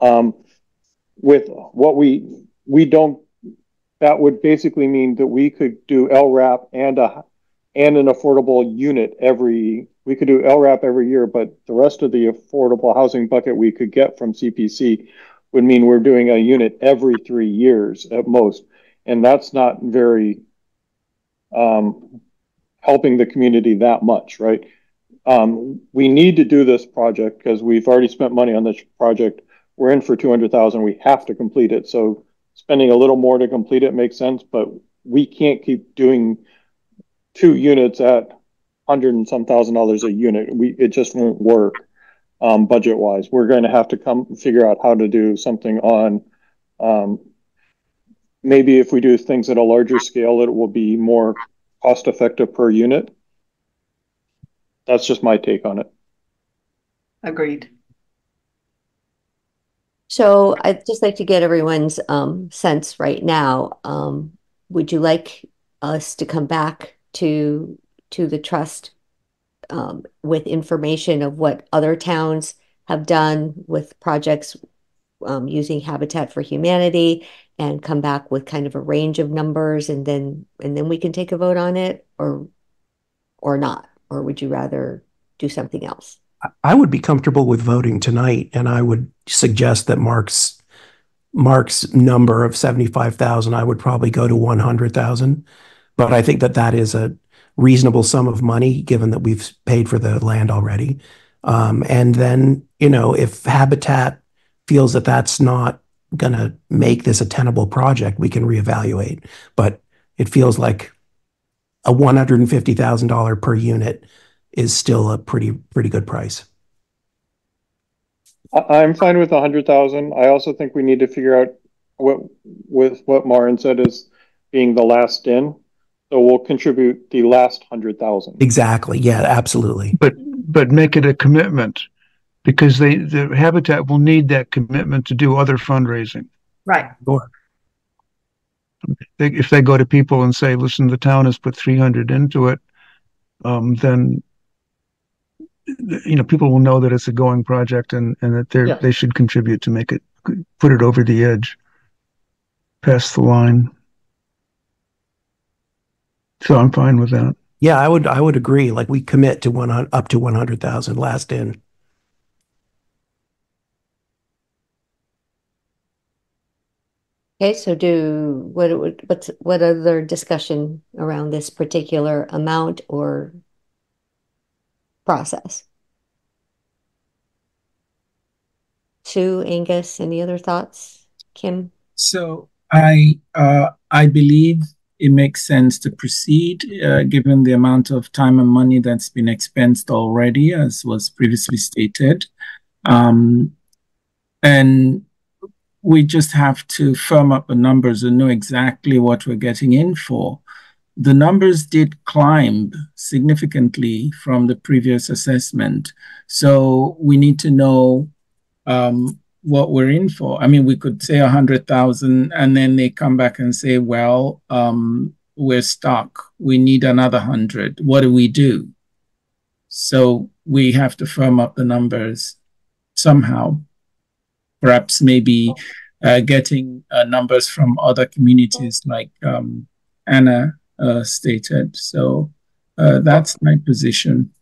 With what we don't, that would basically mean that we could do LRAP and an affordable unit we could do LRAP every year, but the rest of the affordable housing bucket we could get from CPC would mean we're doing a unit every 3 years at most. And that's not very helping the community that much, right? We need to do this project because we've already spent money on this project. We're in for 200,000. We have to complete it. So spending a little more to complete it makes sense, but we can't keep doing 2 units at $100 and some thousand a unit. It just won't work budget wise. We're going to have to figure out how to do something on maybe if we do things at a larger scale, it will be more cost effective per unit. That's just my take on it. Agreed. So I'd just like to get everyone's sense right now. Would you like us to come back to the trust with information of what other towns have done with projects using Habitat for Humanity, and come back with kind of a range of numbers, and then we can take a vote on it, or not? Or would you rather do something else? I would be comfortable with voting tonight, and I would suggest that Mark's number of 75,000, I would probably go to 100,000. But I think that is a reasonable sum of money, given that we've paid for the land already. And then, if Habitat feels that that's not going to make this a tenable project, we can reevaluate. But it feels like a $150,000 per unit is still a pretty good price. I'm fine with 100,000. I also think we need to figure out what Maren said is being the last in. So we'll contribute the last 100,000. Exactly. Yeah, absolutely. But make it a commitment, because the Habitat will need that commitment to do other fundraising. Right. Sure. If they go to people and say, listen, the town has put 300 into it, then people will know that it's a going project and that they should contribute to make it, put it over the edge, past the line. So I'm fine with that. Yeah, I would agree. Like, we commit to up to 100,000 last in. Okay, so what other discussion around this particular amount or process? Sue, Angus, any other thoughts? Kim? So I believe it makes sense to proceed, given the amount of time and money that's been expensed already, as was previously stated. And we just have to firm up the numbers and know exactly what we're getting in for. The numbers did climb significantly from the previous assessment. So we need to know what we're in for. I mean, we could say 100,000 and then they come back and say, well, we're stuck. We need another 100. What do we do? So we have to firm up the numbers somehow. Perhaps maybe getting numbers from other communities like Anna stated. So that's my position.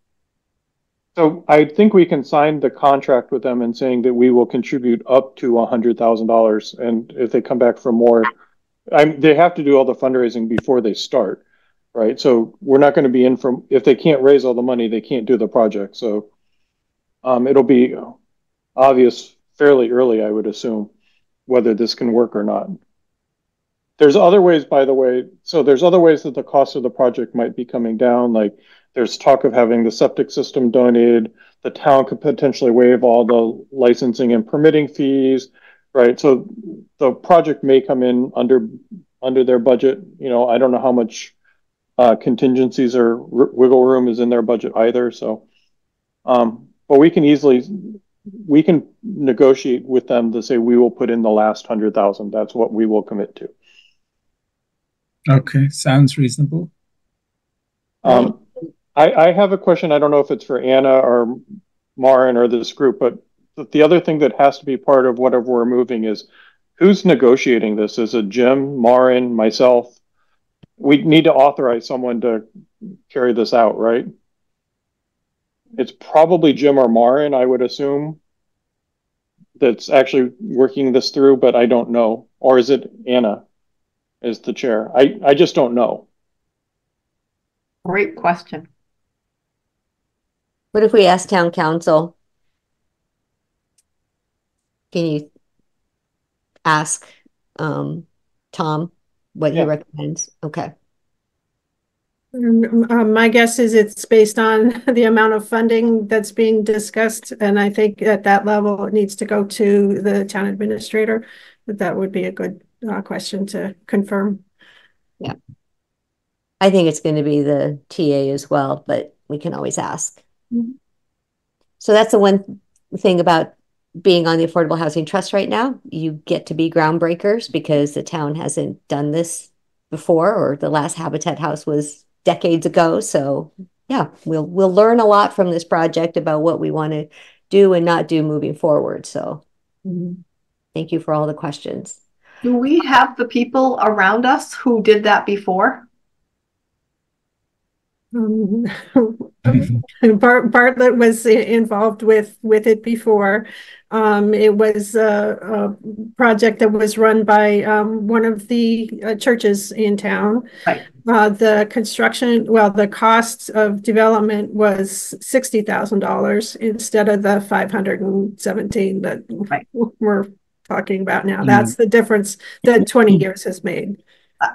So I think we can sign the contract with them and saying that we will contribute up to $100,000. And if they come back for more, they have to do all the fundraising before they start, right? So we're not going to be in from, if they can't raise all the money, they can't do the project. So it'll be obvious fairly early, I would assume, whether this can work or not. There's other ways, by the way. So there's other ways that the cost of the project might be coming down. Like there's talk of having the septic system donated. The town could potentially waive all the licensing and permitting fees, right? So the project may come in under their budget. I don't know how much contingencies or wiggle room is in their budget either. So, but we can negotiate with them to say we will put in the last 100,000. That's what we will commit to. Okay, sounds reasonable. I have a question. I don't know if it's for Anna or Marin or this group, but the other thing that has to be part of whatever we're moving is who's negotiating this? Is it Jim, Marin, myself? We need to authorize someone to carry this out, right? It's probably Jim or Marin, I would assume, that's actually working this through, but I don't know. Or is it Anna as the chair? I just don't know. Great question. What if we ask town council? Can you ask Tom what he recommends? Okay. My guess is it's based on the amount of funding that's being discussed. And I think at that level, it needs to go to the town administrator. But that would be a good question to confirm. Yeah. I think it's going to be the TA as well, but we can always ask. Mm-hmm. So that's the one thing about being on the Affordable Housing Trust right now. You get to be groundbreakers because the town hasn't done this before, or the last Habitat House was decades ago. So yeah, we'll learn a lot from this project about what we want to do and not do moving forward. So thank you for all the questions. Do we have the people around us who did that before? Bartlett was involved with it before. It was a project that was run by one of the churches in town. Right. The construction, the cost of development was $60,000 instead of the $517 that we're talking about now. That's the difference that 20 years has made.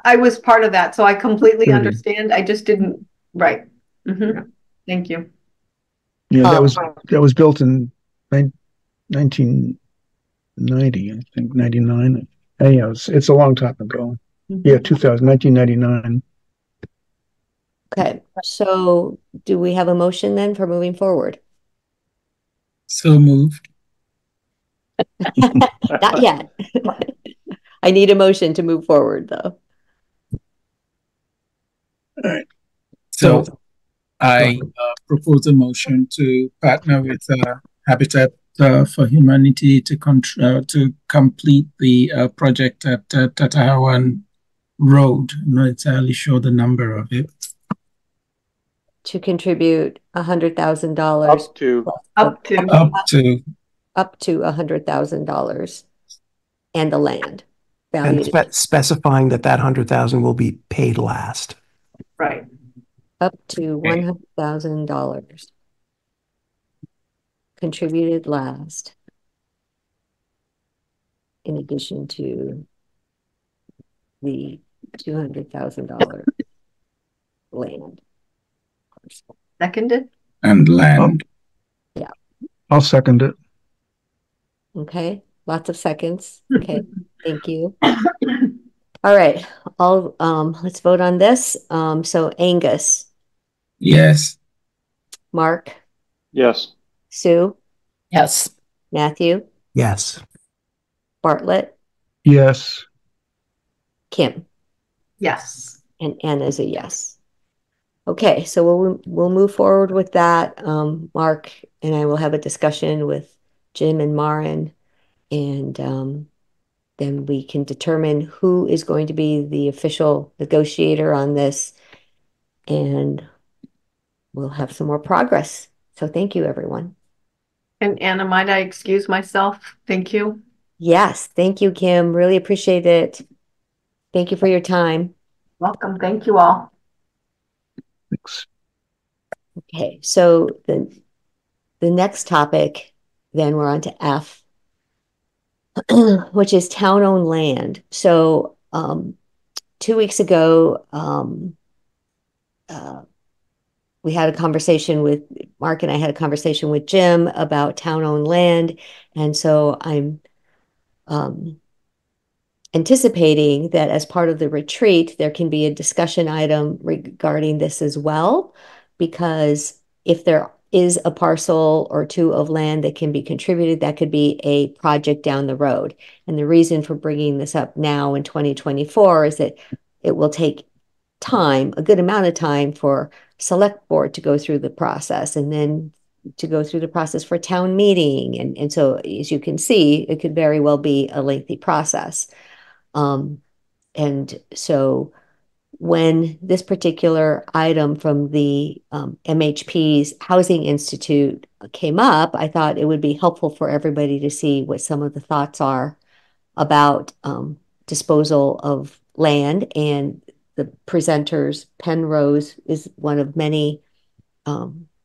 I was part of that, so I completely understand. I just didn't. Right. Yeah. Thank you. Yeah, that was built in 1990, I think, 99. Yeah, it's a long time ago. Yeah, 1999. Okay, so do we have a motion then for moving forward? So moved. Not yet. I need a motion to move forward, though. All right. So I propose a motion to partner with Habitat for Humanity to complete the project at Tatahawan Road. I'm not entirely sure the number of it. To contribute $100,000 up to $100,000 and the land value. And specifying that 100,000 will be paid last. Right. Up to $100,000 contributed last, in addition to the $200,000 land. Seconded? And land. Yeah. I'll second it. Okay, lots of seconds. Okay, thank you. All right, let's vote on this. So Angus. Yes. Mark. Yes. Sue. Yes. Matthew. Yes. Bartlett. Yes. Kim. Yes. And Anna's a yes. Okay, so we'll move forward with that. Mark and I will have a discussion with Jim and Maren, and then we can determine who is going to be the official negotiator on this, and we'll have some more progress. So thank you, everyone. And Anna, might I excuse myself? Thank you. Yes, thank you, Kim. Really appreciate it. Thank you for your time. Welcome. Thank you all. Thanks. Okay, so the next topic, then we're on to F, which is town-owned land. So 2 weeks ago, we had a conversation with Mark, and I had a conversation with Jim about town-owned land, and so I'm anticipating that as part of the retreat, there can be a discussion item regarding this as well, because if there is a parcel or two of land that can be contributed, that could be a project down the road. And the reason for bringing this up now in 2024 is that it will take time, a good amount of time, for select board to go through the process, and then to go through the process for town meeting. And so, as you can see, it could very well be a lengthy process. And so when this particular item from the MHP's Housing Institute came up, I thought it would be helpful for everybody to see what some of the thoughts are about disposal of land. And the presenters, Penrose is one of many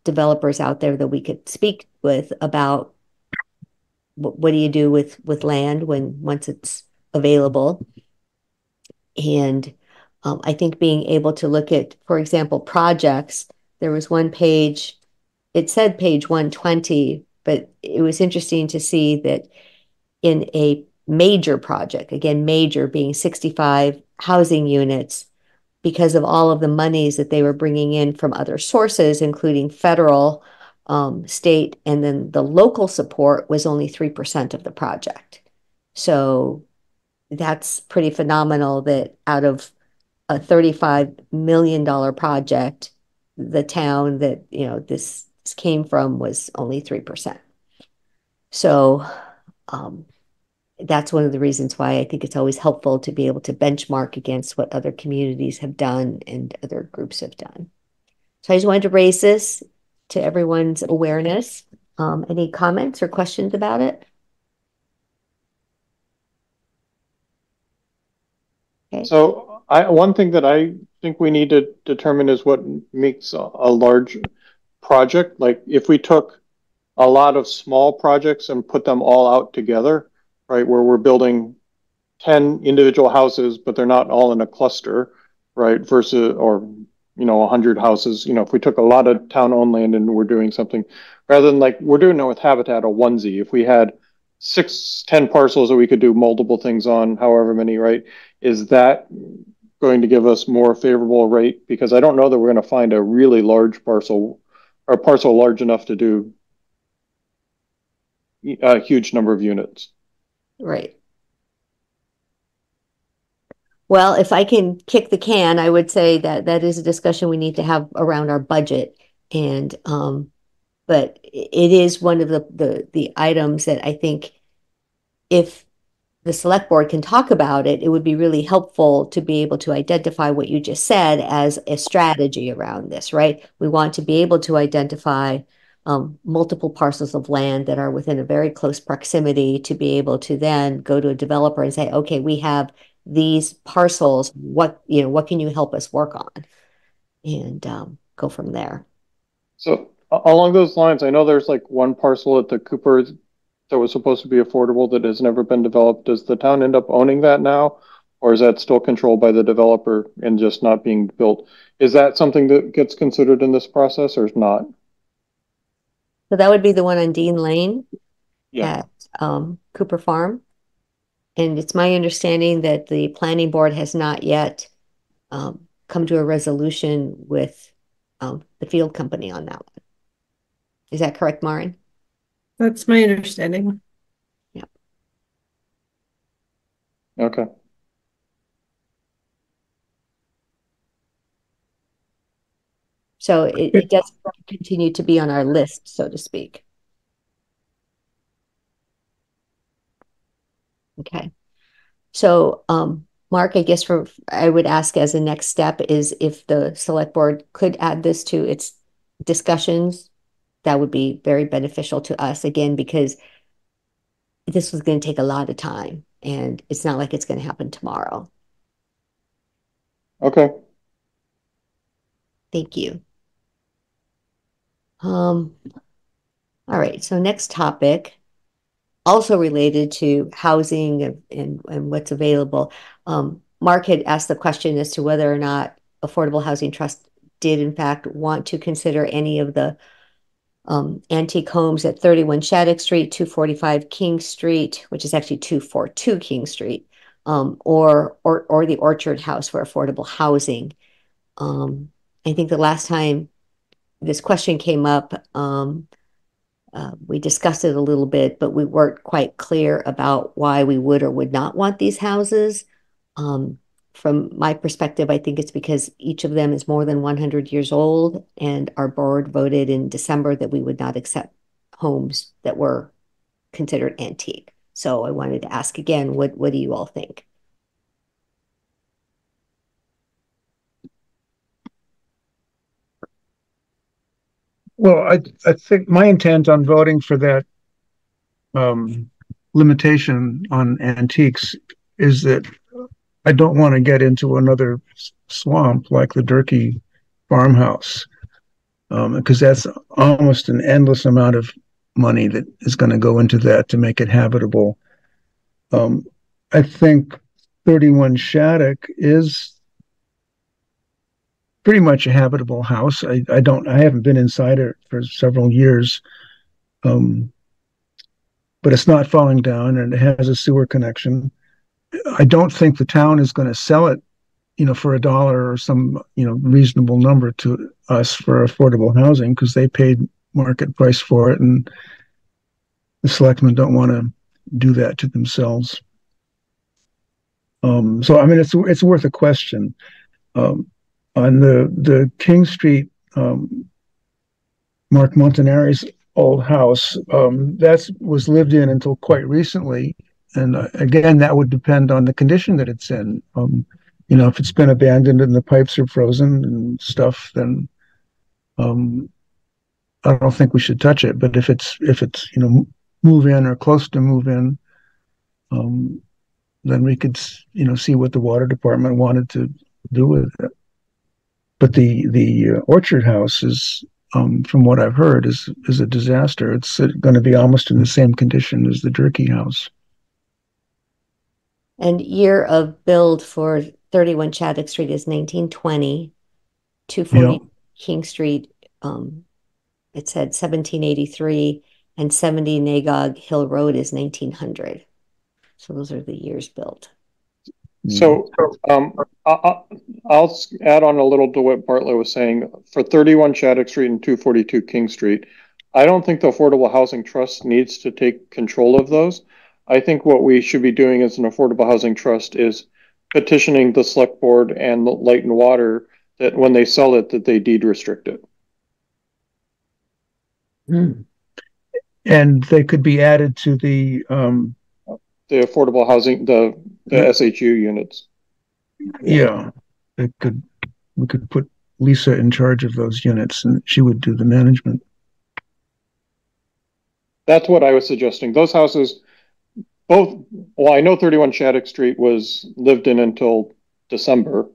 developers out there that we could speak with about what do you do with land once it's available. And I think being able to look at, for example, projects, there was one page, it said page 120, but it was interesting to see that in a major project, again, major being 65 housing units, because of all of the monies that they were bringing in from other sources, including federal, state, and then the local support, was only 3% of the project. So that's pretty phenomenal that out of a $35 million project, the town that this came from was only 3%. So that's one of the reasons why I think it's always helpful to be able to benchmark against what other communities have done and other groups have done. So I just wanted to raise this to everyone's awareness. Any comments or questions about it? Okay. So one thing that I think we need to determine is what makes a large project. Like if we took a lot of small projects and put them all out together, right, where we're building 10 individual houses, but they're not all in a cluster, right, versus, or 100 houses. If we took a lot of town-owned land and we're doing something, rather than like we're doing it with Habitat, a onesie, if we had 10 parcels that we could do multiple things on, however many, right, is that going to give us more favorable rate? Because I don't know that we're going to find a really large parcel, or a parcel large enough to do a huge number of units. Right. Well, if I can kick the can, I would say that that is a discussion we need to have around our budget. And but it is one of the items that I think if the select board can talk about it, it would be really helpful to be able to identify what you just said as a strategy around this, right? We want to be able to identify multiple parcels of land that are within a very close proximity to be able to then go to a developer and say, okay, we have these parcels. What can you help us work on? And go from there. So along those lines, I know there's like one parcel at the Cooper that was supposed to be affordable that has never been developed. Does the town end up owning that now, or is that still controlled by the developer and just not being built? Is that something that gets considered in this process or is not? So that would be the one on Dean Lane Yeah. at Cooper Farm. And it's my understanding that the planning board has not yet come to a resolution with the field company on that one. Is that correct, Maureen? That's my understanding. Yeah. Okay. So it does continue to be on our list, so to speak. Okay. So, Mark, I guess I would ask as a next step is if the select board could add this to its discussions, that would be very beneficial to us again, because this was going to take a lot of time and it's not like it's going to happen tomorrow. Okay. Thank you. All right, so next topic, also related to housing and what's available. Mark had asked the question as to whether or not Affordable Housing Trust did in fact want to consider any of the antique homes at 31 Shattuck Street, 245 King Street, which is actually 242 King Street, or the Orchard House for affordable housing. I think the last time this question came up, we discussed it a little bit, but we weren't quite clear about why we would or would not want these houses. From my perspective, I think it's because each of them is more than 100 years old, and our board voted in December that we would not accept homes that were considered antique. So I wanted to ask again, what do you all think? Well, I think my intent on voting for that limitation on antiques is that I don't want to get into another swamp like the Durkee farmhouse, because that's almost an endless amount of money that is going to go into that to make it habitable. I think 31 Shattuck is pretty much a habitable house. I haven't been inside it for several years, but it's not falling down and it has a sewer connection. I don't think the town is going to sell it, for $1 or some, reasonable number to us for affordable housing, because they paid market price for it, and the selectmen don't want to do that to themselves. So I mean, it's worth a question. On the King Street, Mark Montanari's old house, that was lived in until quite recently. And again, that would depend on the condition that it's in. If it's been abandoned and the pipes are frozen and stuff, then I don't think we should touch it. But if it's move in or close to move in, then we could see what the water department wanted to do with it. But the Orchard House is, from what I've heard, is a disaster. It's going to be almost in the same condition as the Durkee house. And year of build for 31 Shattuck Street is 1920. 240 King Street, it said 1783, and 70 Nagog Hill Road is 1900. So those are the years built. So I'll add on a little to what Bartlett was saying. For 31 Shattuck Street and 242 King Street, I don't think the Affordable Housing Trust needs to take control of those. I think what we should be doing as an Affordable Housing Trust is petitioning the Select Board and Light and Water that when they sell it, that they deed restrict it. Mm. And they could be added to the affordable housing, the SHU units. yeah. We could put Lisa in charge of those units and she would do the management. That's what I was suggesting. Those houses, both, well, I know 31 Shattuck Street was lived in until December,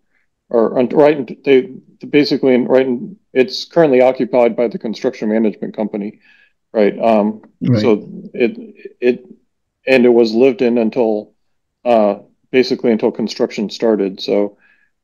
or right. They basically right. It's currently occupied by the construction management company, right? Right. So it was lived in until basically until construction started. So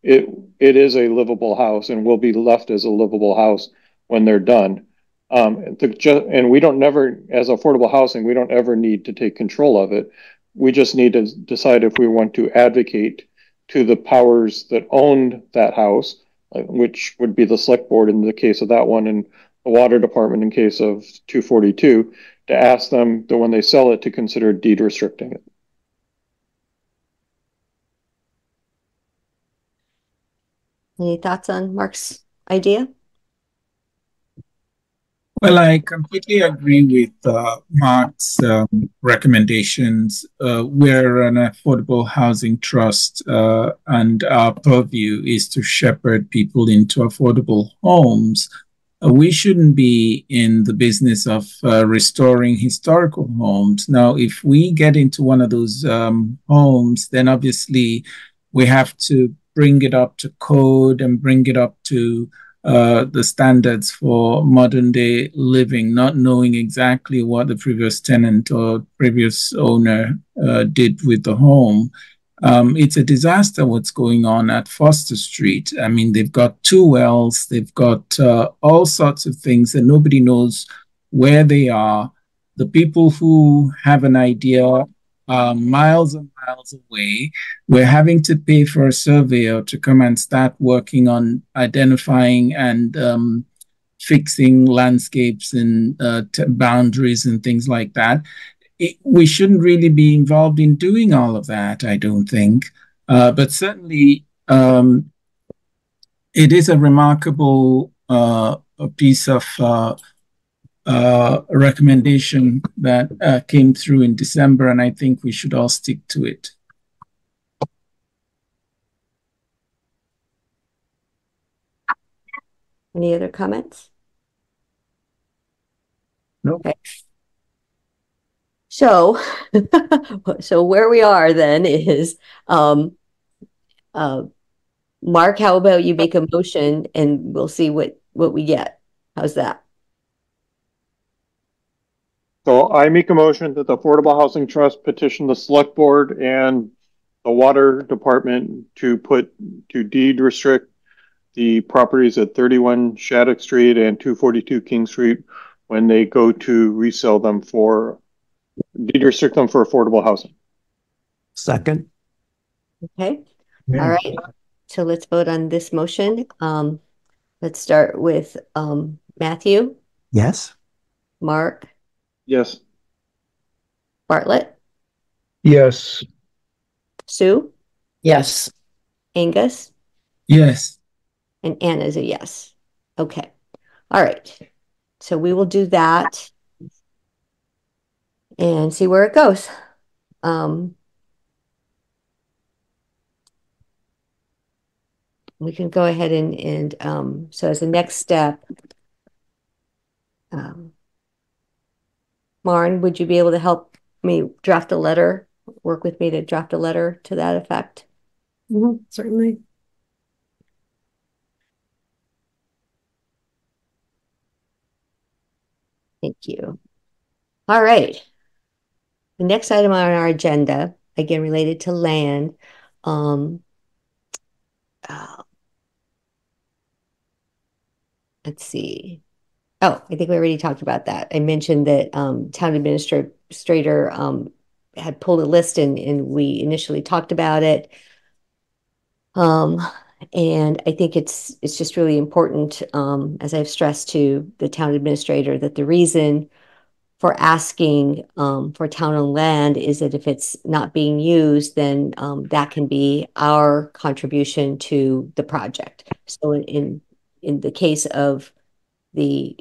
it is a livable house and will be left as a livable house when they're done. And we don't never, as affordable housing, we don't ever need to take control of it. We just need to decide if we want to advocate to the powers that own that house, which would be the select board in the case of that one, and the water department in case of 242, to ask them that when they sell it to consider deed restricting it. Any thoughts on Mark's idea? Well, I completely agree with Mark's recommendations. We're an affordable housing trust, and our purview is to shepherd people into affordable homes. We shouldn't be in the business of restoring historical homes. Now, if we get into one of those homes, then obviously we have to bring it up to code and bring it up to the standards for modern day living, not knowing exactly what the previous tenant or previous owner did with the home. It's a disaster what's going on at Foster Street. I mean, they've got 2 wells, they've got all sorts of things that nobody knows where they are. The people who have an idea are miles and miles away. We're having to pay for a surveyor to come and start working on identifying and fixing landscapes and boundaries and things like that. We shouldn't really be involved in doing all of that, I don't think. But certainly, it is a remarkable piece of recommendation that came through in December, and I think we should all stick to it. Any other comments? No. Okay. So, so where we are then is, Mark, how about you make a motion and we'll see what we get. How's that? So I make a motion that the Affordable Housing Trust petition the select board and the water department to deed restrict the properties at 31 Shattuck Street and 242 King Street when they go to resell them for deed restrict them for affordable housing. Second. Okay. Yeah. All right. So let's vote on this motion. Let's start with Matthew. Yes. Mark. Yes. Bartlett. Yes. Sue. Yes. Angus. Yes. And Anna's a yes. Okay. All right. So we will do that and see where it goes. We can go ahead and so as a next step, Maren, would you be able to help me draft a letter, work with me to draft a letter to that effect? Mm-hmm, certainly. Thank you. All right. The next item on our agenda, again related to land, let's see. Oh, I think we already talked about that. I mentioned that town administrator had pulled a list and we initially talked about it. And I think it's just really important, as I've stressed to the town administrator, that the reason for asking for town-owned land is that if it's not being used, then that can be our contribution to the project. So in the case of the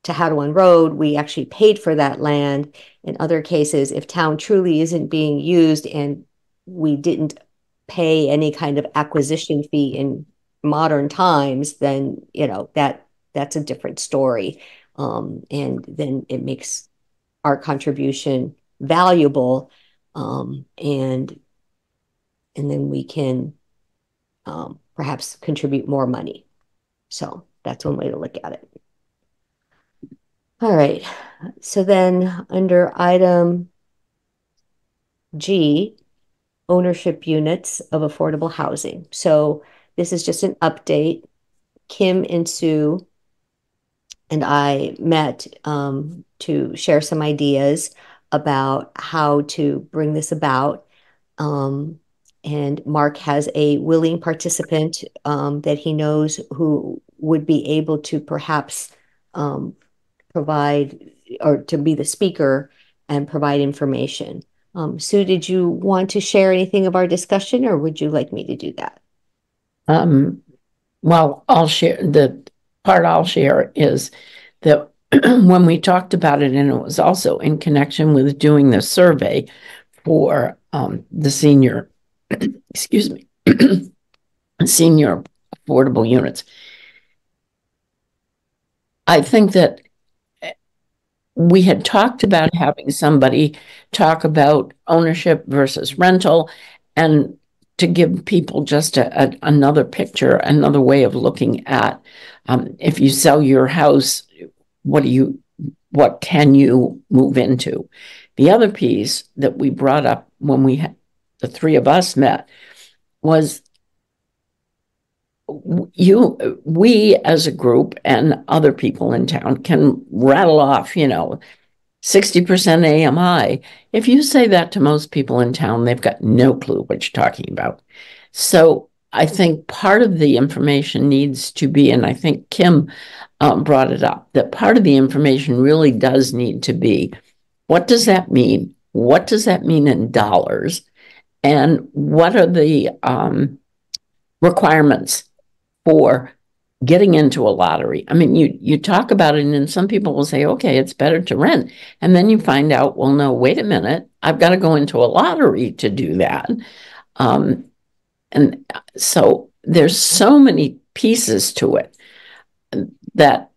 Tahadawon Road, we actually paid for that land. In other cases, if town truly isn't being used and we didn't pay any kind of acquisition fee in modern times, then, you know, that's a different story. And then it makes our contribution valuable. And then we can perhaps contribute more money. So that's one way to look at it. All right. So then under item G, ownership units of affordable housing. So this is just an update. Kim and Sue and I met to share some ideas about how to bring this about. And Mark has a willing participant that he knows who would be able to perhaps provide or to be the speaker and provide information. Sue, did you want to share anything of our discussion, or would you like me to do that? Well, I'll share. The part I'll share is that when we talked about it, and it was also in connection with doing the survey for the senior, excuse me, senior affordable units. I think that we had talked about having somebody talk about ownership versus rental, and to give people just another picture, another way of looking at if you sell your house, what can you move into? The other piece that we brought up when the three of us met was we as a group and other people in town can rattle off, 60% AMI. If you say that to most people in town, they've got no clue what you're talking about. So I think part of the information needs to be, and I think Kim brought it up, that part of the information really does need to be, what does that mean? What does that mean in dollars? And what are the requirements for getting into a lottery? I mean, you talk about it, and then some people will say, okay, it's better to rent. And then you find out, well, no, wait a minute, I've got to go into a lottery to do that. And so there's so many pieces to it that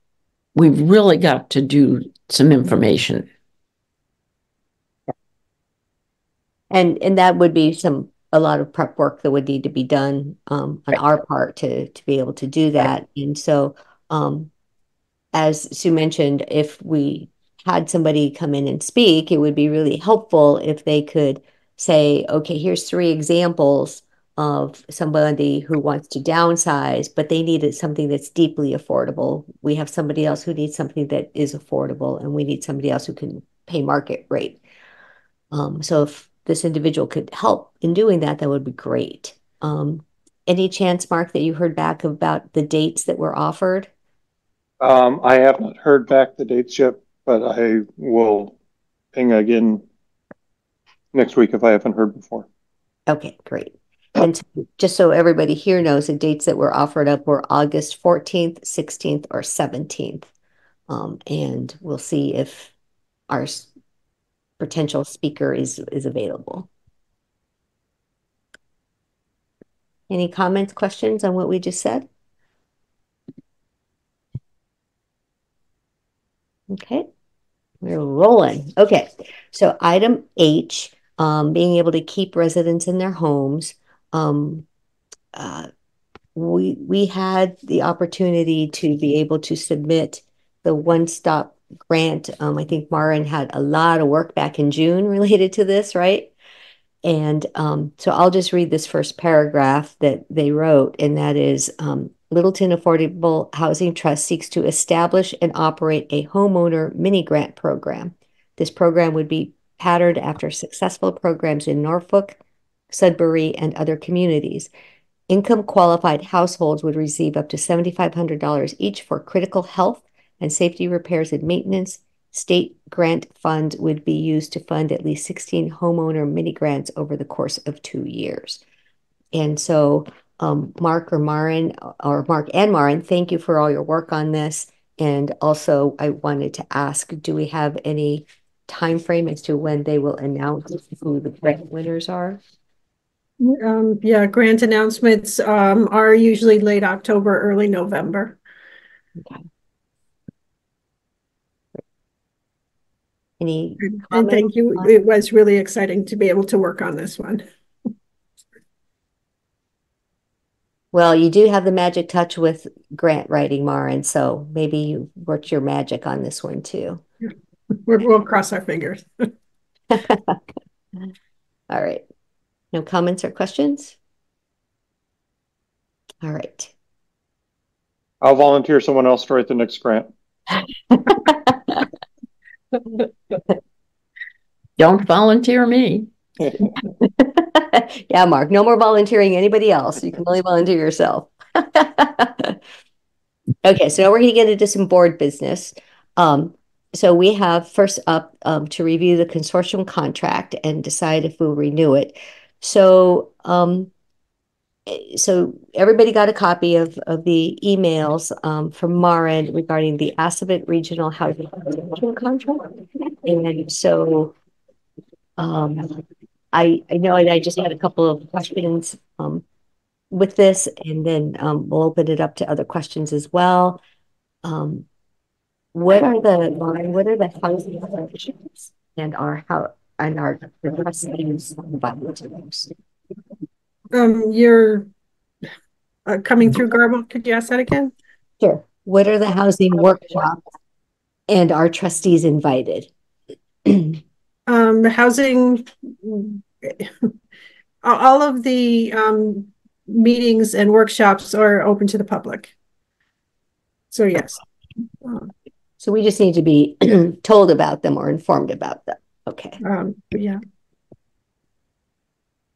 we've really got to do some information. And that would be a lot of prep work that would need to be done on our part to be able to do that. And so, as Sue mentioned, if we had somebody come in and speak, it would be really helpful if they could say, okay, here's 3 examples of somebody who wants to downsize, but they needed something that's deeply affordable. We have somebody else who needs something that is affordable, and we need somebody else who can pay market rate. So if this individual could help in doing that, that would be great. Any chance, Mark, that you heard back about the dates that were offered? I haven't heard back the dates yet, but I will ping again next week if I haven't heard before. Okay, great. And just so everybody here knows, the dates that were offered up were August 14th, 16th, or 17th. And we'll see if our potential speaker is available. Any comments, questions on what we just said? Okay, we're rolling. Okay, so item H, being able to keep residents in their homes. We had the opportunity to be able to submit the one-stop grant. I think Marin had a lot of work back in June related to this, right? And so I'll just read this first paragraph that they wrote, and that is, Littleton Affordable Housing Trust seeks to establish and operate a homeowner mini grant program. This program would be patterned after successful programs in Norfolk, Sudbury, and other communities. Income qualified households would receive up to $7,500 each for critical health and safety repairs and maintenance. State grant funds would be used to fund at least 16 homeowner mini grants over the course of 2 years. And so Mark and Marin, thank you for all your work on this. And also I wanted to ask, do we have any time frame as to when they will announce who the grant winners are? Yeah, grant announcements are usually late October, early November. Okay. Any and thank you. It was really exciting to be able to work on this one. Well, you do have the magic touch with grant writing, Maren, so maybe you worked your magic on this one too. We'll cross our fingers. All right. No comments or questions? All right. I'll volunteer someone else to write the next grant. Don't volunteer me. Yeah, Mark, no more volunteering anybody else. You can only volunteer yourself. Okay, so now we're going to get into some board business. So we have first up to review the consortium contract and decide if we'll renew it. So everybody got a copy of the emails from Maren regarding the Assabet Regional Housing contract. And so I know I just had a couple of questions with this, and then we'll open it up to other questions as well. What are the housing partnerships and our trustees involved in those? You're coming through garbled. Could you ask that again? Sure. What are the housing workshops and are trustees invited? The housing, all of the meetings and workshops are open to the public. So yes. So we just need to be told about them or informed about them. Okay. Yeah.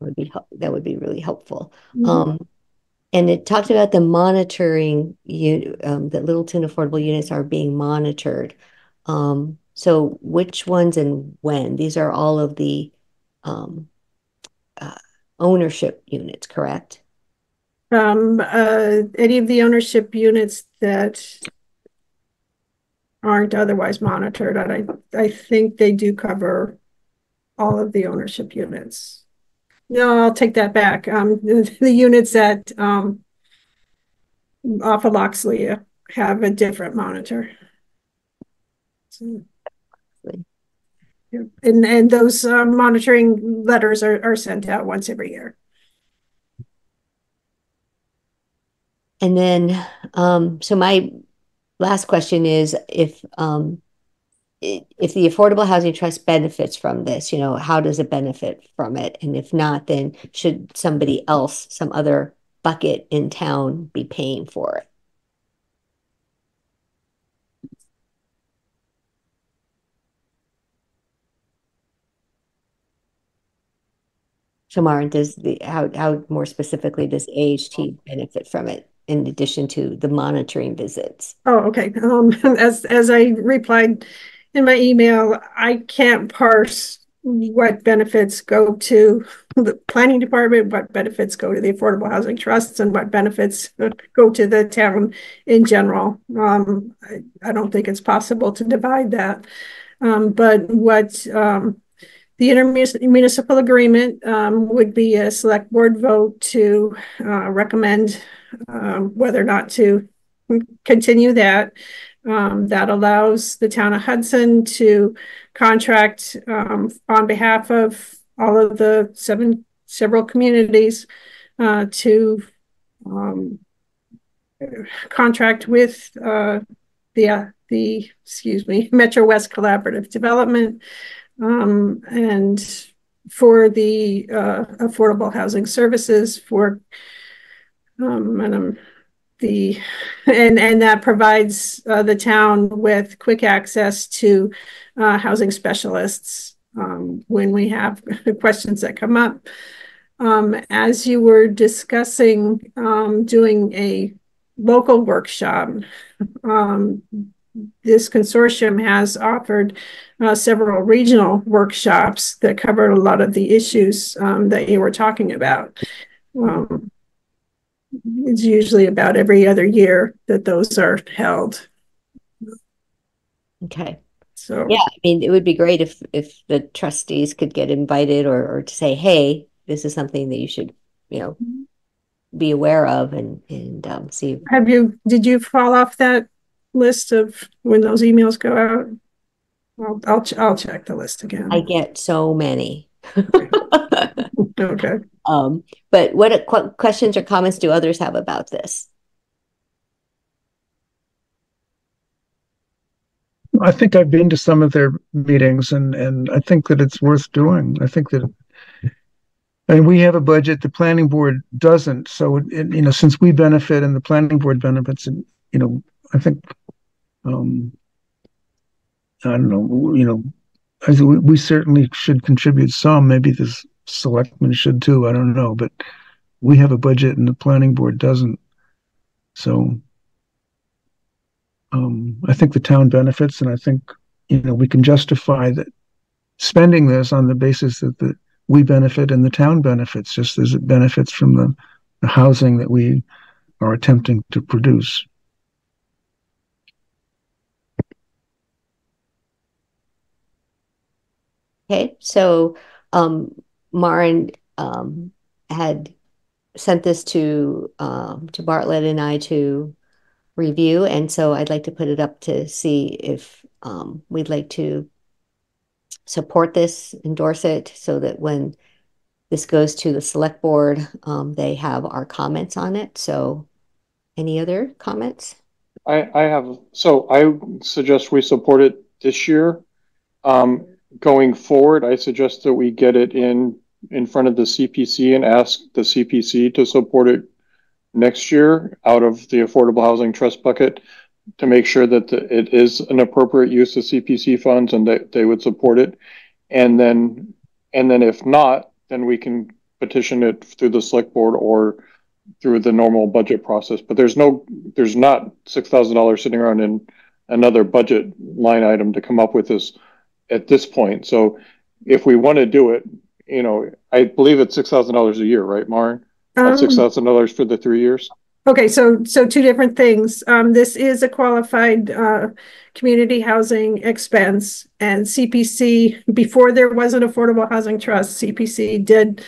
That would be really helpful. Mm-hmm. And it talked about the monitoring, that Littleton affordable units are being monitored. So which ones and when? These are all of the ownership units, correct? Any of the ownership units that aren't otherwise monitored. I think they do cover all of the ownership units. No, I'll take that back. The units that off of Loxley have a different monitor. So, and those monitoring letters are sent out once every year. And then, so my last question is if the Affordable Housing Trust benefits from this, how does it benefit from it? And if not, then should somebody else, some other bucket in town be paying for it? So Maren, how more specifically does AHT benefit from it in addition to the monitoring visits? Oh, okay. As I replied in my email, I can't parse what benefits go to the planning department, what benefits go to the Affordable Housing Trusts, and what benefits go to the town in general. I don't think it's possible to divide that. But what the intermunicipal agreement would be a select board vote to recommend whether or not to continue that. That allows the town of Hudson to contract on behalf of all of the several communities to contract with the Metro West Collaborative Development and for the affordable housing services for and that provides the town with quick access to housing specialists when we have questions that come up. As you were discussing doing a local workshop, this consortium has offered several regional workshops that covered a lot of the issues that you were talking about. It's usually about every other year that those are held. Okay. So yeah, I mean, it would be great if the trustees could get invited or to say, hey, this is something that you should, be aware of and see. did you fall off that list of when those emails go out? I'll check the list again. I get so many. Okay. But what questions or comments do others have about this? I think I've been to some of their meetings, and I think that it's worth doing. I think that, and we have a budget, the planning board doesn't. So, since we benefit and the planning board benefits, and, I think, I don't know, I think we certainly should contribute some. Maybe the selectmen should too. I don't know, but we have a budget and the planning board doesn't. So, I think the town benefits, and I think, we can justify that spending this on the basis that we benefit and the town benefits, just as it benefits from the housing that we are attempting to produce. Okay, so Maren had sent this to Bartlett and I to review, and so I'd like to put it up to see if we'd like to support this, endorse it, so that when this goes to the select board, they have our comments on it. So any other comments? I suggest we support it this year. Going forward, I suggest that we get it in front of the CPC and ask the CPC to support it next year out of the Affordable Housing Trust bucket to make sure that it is an appropriate use of CPC funds and that they would support it. And then if not, then we can petition it through the select board or through the normal budget process. But there's not $6,000 sitting around in another budget line item to come up with this at this point. So if we want to do it, I believe it's $6,000 a year, right, Maren? $6,000 for the 3 years. Okay, so two different things. This is a qualified community housing expense, and CPC, before there was an Affordable Housing Trust, CPC did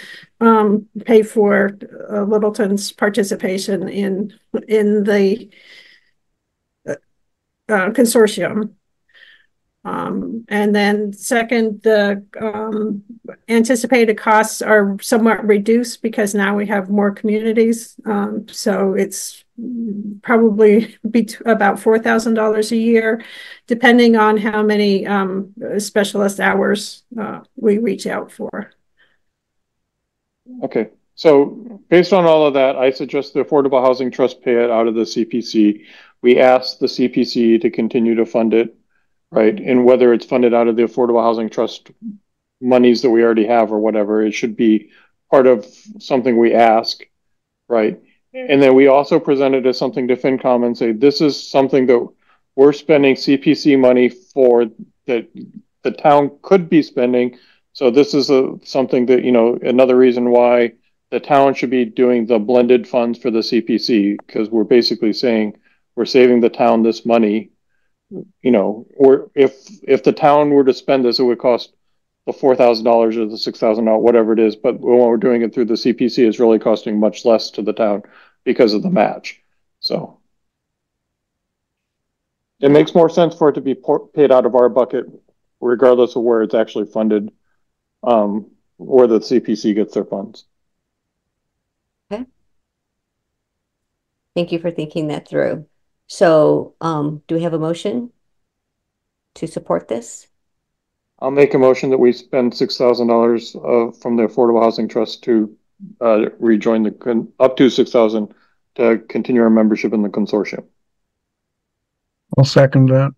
pay for Littleton's participation in the consortium. And then second, the anticipated costs are somewhat reduced because now we have more communities. So it's probably about $4,000 a year, depending on how many specialist hours we reach out for. Okay, so based on all of that, I suggest the Affordable Housing Trust pay it out of the CPC. We ask the CPC to continue to fund it, right? And whether it's funded out of the Affordable Housing Trust monies that we already have or whatever, it should be part of something we ask, right? And then we also present it as something to FinCom and say, this is something that we're spending CPC money for that the town could be spending. So this is something that, another reason why the town should be doing the blended funds for the CPC, because we're basically saying we're saving the town this money. Or if the town were to spend this, it would cost the $4,000 or the $6,000, whatever it is. But when we're doing it through the CPC, it's really costing much less to the town because of the match. So it makes more sense for it to be paid out of our bucket, regardless of where it's actually funded, where the CPC gets their funds. Okay. Thank you for thinking that through. So do we have a motion to support this? I'll make a motion that we spend $6,000 from the Affordable Housing Trust to rejoin up to $6,000 to continue our membership in the consortium. I'll second that.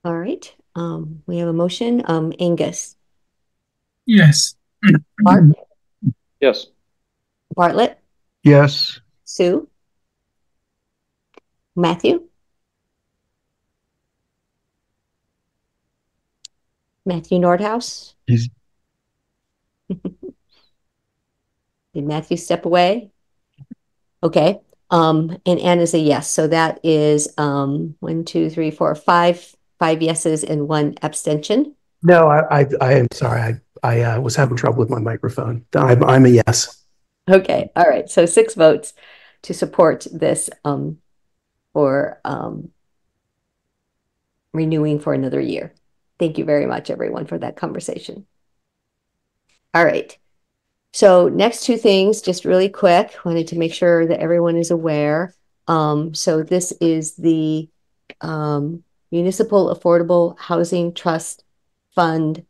All right. We have a motion. Angus. Yes. Mark? Yes. Bartlett? Yes. Sue? Matthew? Matthew Nordhaus? He's... Did Matthew step away? Okay. And Anne is a yes. So that is 1, 2, 3, 4, 5 5 yeses and 1 abstention. No, I am sorry. I was having trouble with my microphone. I'm a yes. Okay, all right. So 6 votes to support this for renewing for another year. Thank you very much, everyone, for that conversation. All right. So next 2 things, just really quick, wanted to make sure that everyone is aware. So this is the Municipal Affordable Housing Trust Fund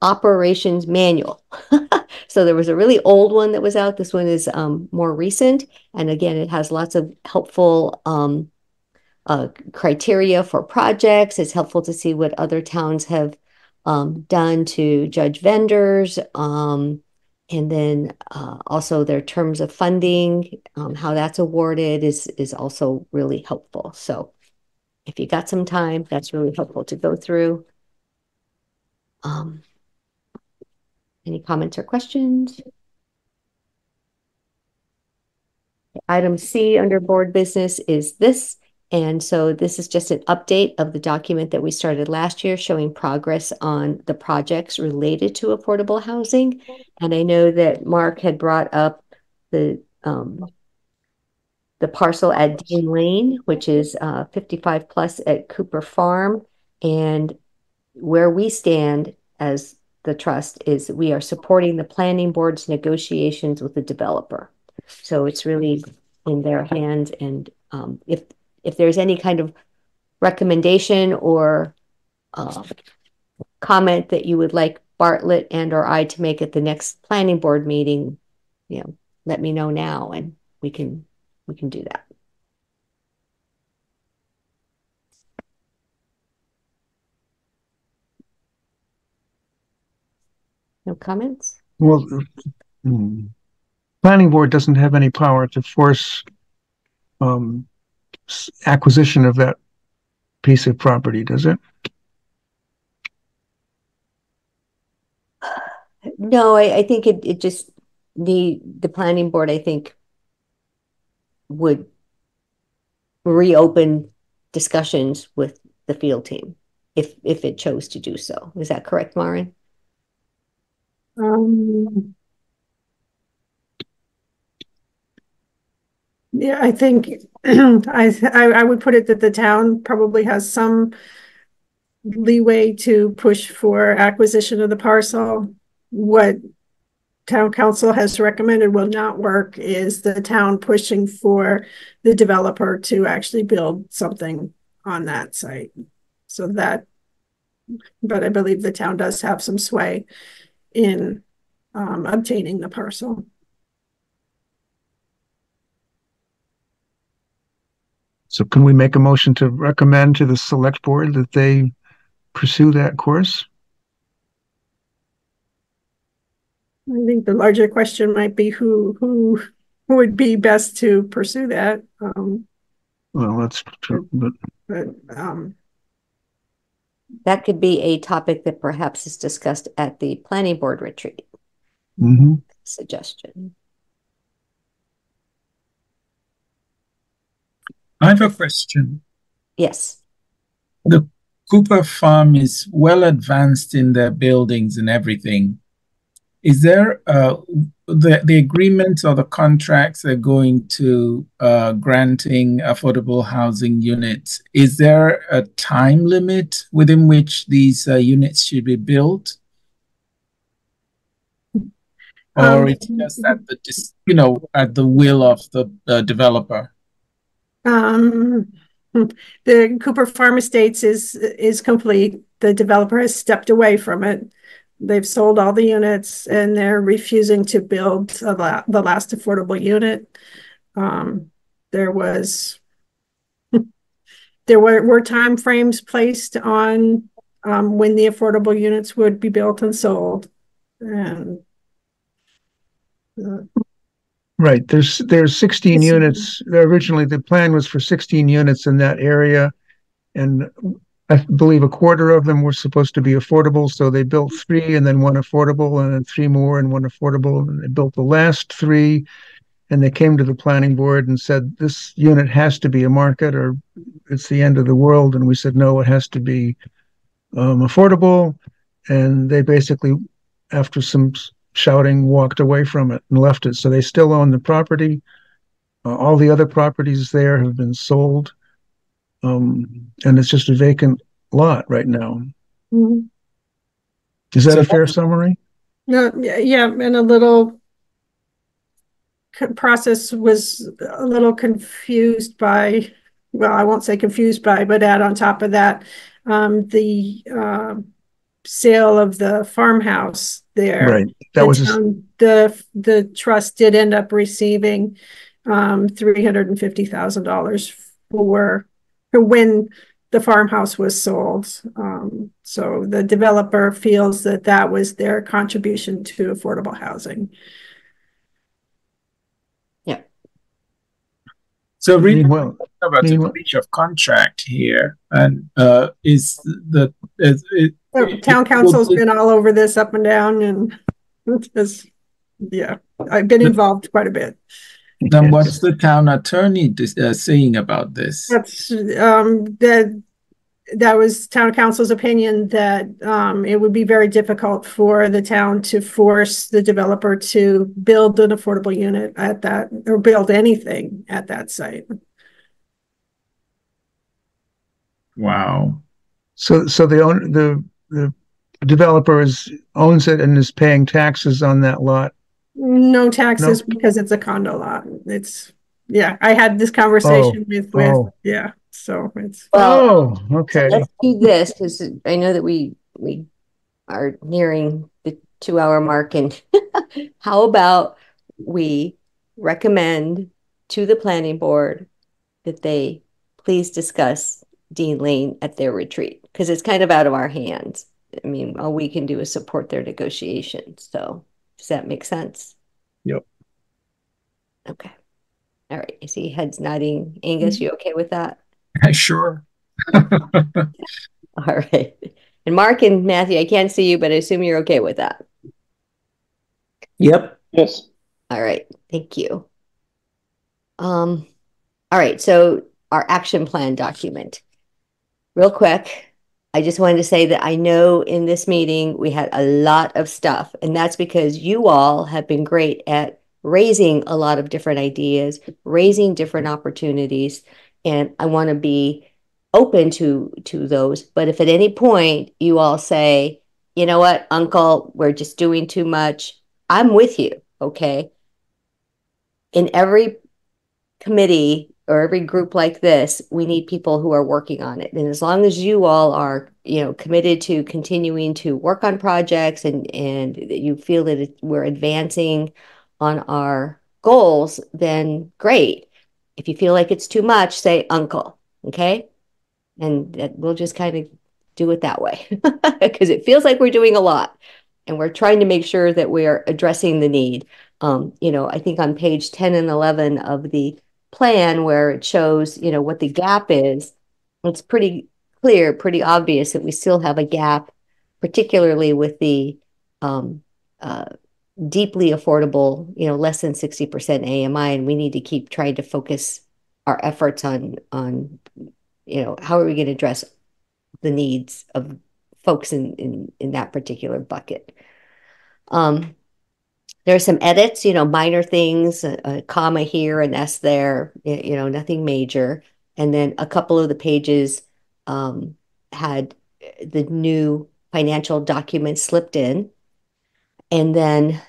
Operations Manual. So there was a really old one that was out. This one is more recent. And again, it has lots of helpful criteria for projects. It's helpful to see what other towns have done to judge vendors. And then also their terms of funding, how that's awarded is also really helpful. So if you got some time, that's really helpful to go through. Any comments or questions? Item C under board business is this. And so this is just an update of the document that we started last year showing progress on the projects related to affordable housing. And I know that Mark had brought up the parcel at Dean Lane, which is 55 plus at Cooper Farm. And where we stand as the trust is we are supporting the planning board's negotiations with the developer. So it's really in their hands. And if there's any kind of recommendation or comment that you would like Bartlett and or I to make at the next planning board meeting, let me know now and we can do that. No comments? Well, planning board doesn't have any power to force acquisition of that piece of property, does it? No, I think it just the planning board, I think, would reopen discussions with the field team if it chose to do so. Is that correct, Maren? Yeah, I think I would put it that the town probably has some leeway to push for acquisition of the parcel. What town council has recommended will not work is the town pushing for the developer to actually build something on that site. So that, but I believe the town does have some sway in obtaining the parcel. So can we make a motion to recommend to the select board that they pursue that course? I think the larger question might be who would be best to pursue that. Well, that's true, but that could be a topic that perhaps is discussed at the planning board retreat. Suggestion. I have a question. Yes. The Cooper Farm is well advanced in their buildings and everything. Is there the agreements or the contracts are going to granting affordable housing units? Is there a time limit within which these units should be built? Or it's just at the at the will of the developer? The Cooper Farm Estates is complete. The developer has stepped away from it. They've sold all the units and they're refusing to build the last affordable unit. There were time frames placed on when the affordable units would be built and sold. And right, there's 16 units. Originally, the plan was for 16 units in that area, and I believe a quarter of them were supposed to be affordable. So they built 3 and then 1 affordable, and then 3 more and 1 affordable. And they built the last 3, and they came to the planning board and said this unit has to be a market, or it's the end of the world. And we said, no, it has to be affordable. And they basically, after some shouting, walked away from it and left it. So they still own the property. All the other properties there have been sold. And it's just a vacant lot right now. Mhm. Is that a fair summary? No, yeah, and a little process was a little confused by, well, I won't say confused by, but add on top of that, the sale of the farmhouse there. Right. That was the trust did end up receiving $350,000 for when the farmhouse was sold. So the developer feels that that was their contribution to affordable housing. Yeah. So really Meanwhile- about the breach of contract here, and is the Town council's been all over this up and down, and just, yeah, I've been involved quite a bit. Then what's the town attorney saying about this? That's that was town council's opinion that it would be very difficult for the town to force the developer to build an affordable unit at that, or build anything at that site. Wow. So the developer owns it and is paying taxes on that lot. No taxes because it's a condo lot. Yeah, I had this conversation with yeah, so it's okay. So let's do this, because I know that we are nearing the 2-hour mark, and how about we recommend to the planning board that they please discuss Dean Lane at their retreat, because it's kind of out of our hands. I mean, all we can do is support their negotiations. So does that make sense? Yep. Okay. All right. I see heads nodding. Angus, you okay with that? Sure. All right. And Mark and Matthew, I can't see you, but I assume you're okay with that. Yep. Yes. All right. Thank you. All right. So our action plan document. Real quick, I just wanted to say that I know in this meeting we had a lot of stuff, and that's because you all have been great at raising a lot of different ideas, raising different opportunities, and I want to be open to those. But if at any point you all say, you know what, Uncle, we're just doing too much, I'm with you, okay? In every committee or every group like this, we need people who are working on it. And as long as you all are, committed to continuing to work on projects and you feel that we're advancing on our goals, then great. If you feel like it's too much, say Uncle, okay? And we'll just kind of do it that way because it feels like we're doing a lot and we're trying to make sure that we're addressing the need. I think on page 10 and 11 of the plan where it shows, what the gap is, it's pretty clear, pretty obvious that we still have a gap, particularly with the deeply affordable, less than 60% AMI, and we need to keep trying to focus our efforts on how are we going to address the needs of folks in that particular bucket. There are some edits, minor things, a comma here, an S there, nothing major. And then a couple of the pages had the new financial documents slipped in. And then,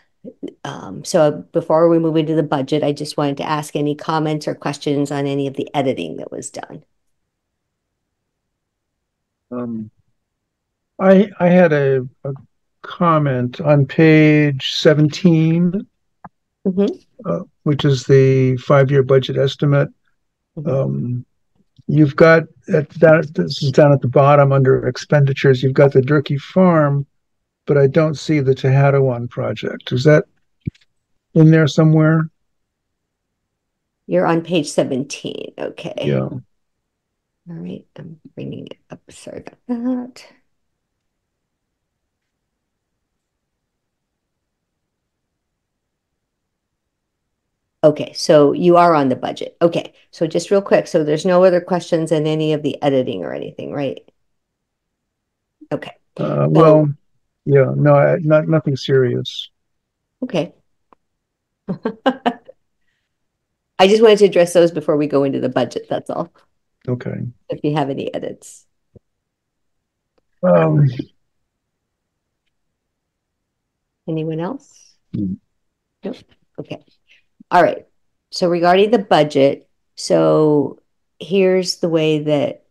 so before we move into the budget, I just wanted to ask any comments or questions on any of the editing that was done. I had a comment on page 17, which is the 5-year budget estimate. You've got this is down at the bottom under expenditures. You've got the Durkee Farm, but I don't see the Tehadawon project. Is that in there somewhere? You're on page 17. Okay. Yeah. All right. I'm bringing it up. Sorry about that. Okay, so you are on the budget. Okay, so just real quick, so there's no other questions in any of the editing or anything, right? Okay. Well, yeah, no, nothing serious. Okay. I just wanted to address those before we go into the budget, that's all. Okay. If you have any edits. Anyone else? Nope. Okay. All right. So regarding the budget, so here's the way that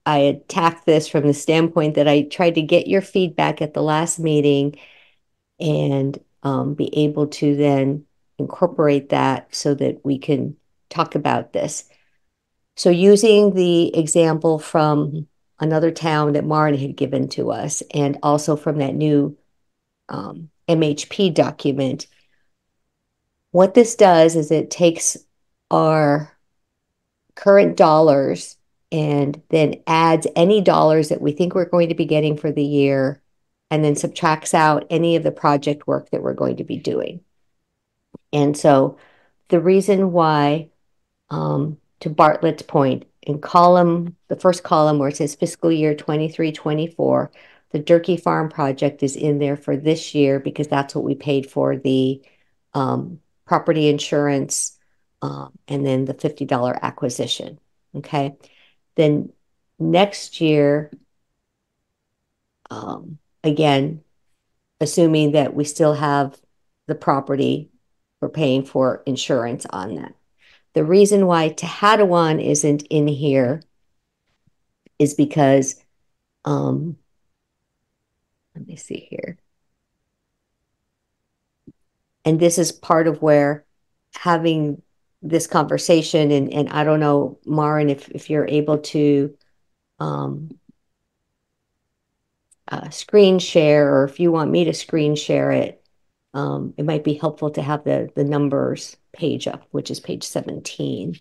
I attacked this from the standpoint that I tried to get your feedback at the last meeting and be able to then incorporate that so that we can talk about this. So using the example from another town that Maren had given to us, and also from that new MHP document, what this does is it takes our current dollars and then adds any dollars that we think we're going to be getting for the year, and then subtracts out any of the project work that we're going to be doing. And so the reason why, to Bartlett's point, in the first column where it says fiscal year 23-24, the Durkee Farm project is in there for this year because that's what we paid for the property insurance and then the $50 acquisition. Okay. Then next year, again, assuming that we still have the property, we're paying for insurance on that. The reason why Tehadawon isn't in here is because, let me see here. And this is part of where having this conversation, and I don't know, Maren, if you're able to screen share, or if you want me to screen share it, it might be helpful to have the numbers page up, which is page 17.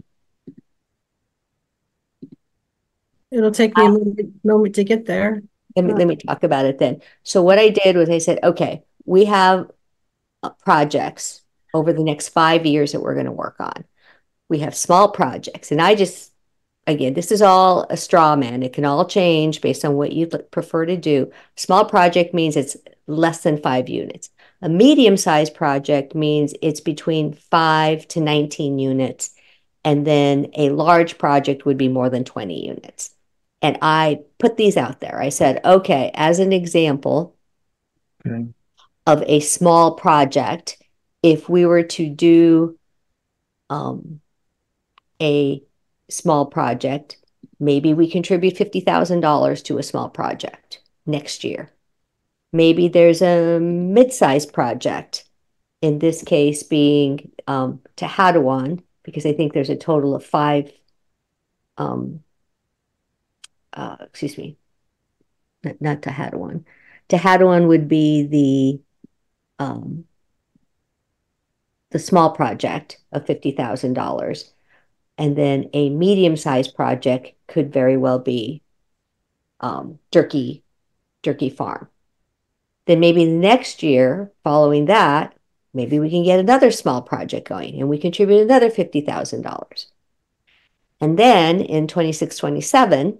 It'll take me a moment to get there. Let me talk about it then. So what I did was I said, okay, we have projects over the next 5 years that we're going to work on. We have small projects, and again, this is all a straw man. It can all change based on what you prefer to do. Small project means it's less than 5 units. A medium-sized project means it's between 5 to 19 units. And then a large project would be more than 20 units. And I put these out there. I said, okay, as an example of a small project, if we were to do a small project, maybe we contribute $50,000 to a small project next year. Maybe there's a mid-sized project, in this case being Tehadawon, because I think there's a total of 5, excuse me, not Tehadawon. Tehadawon would be the small project of $50,000. And then a medium-sized project could very well be Durkee Farm. Then maybe next year, following that, maybe we can get another small project going and we contribute another $50,000. And then in 26-27,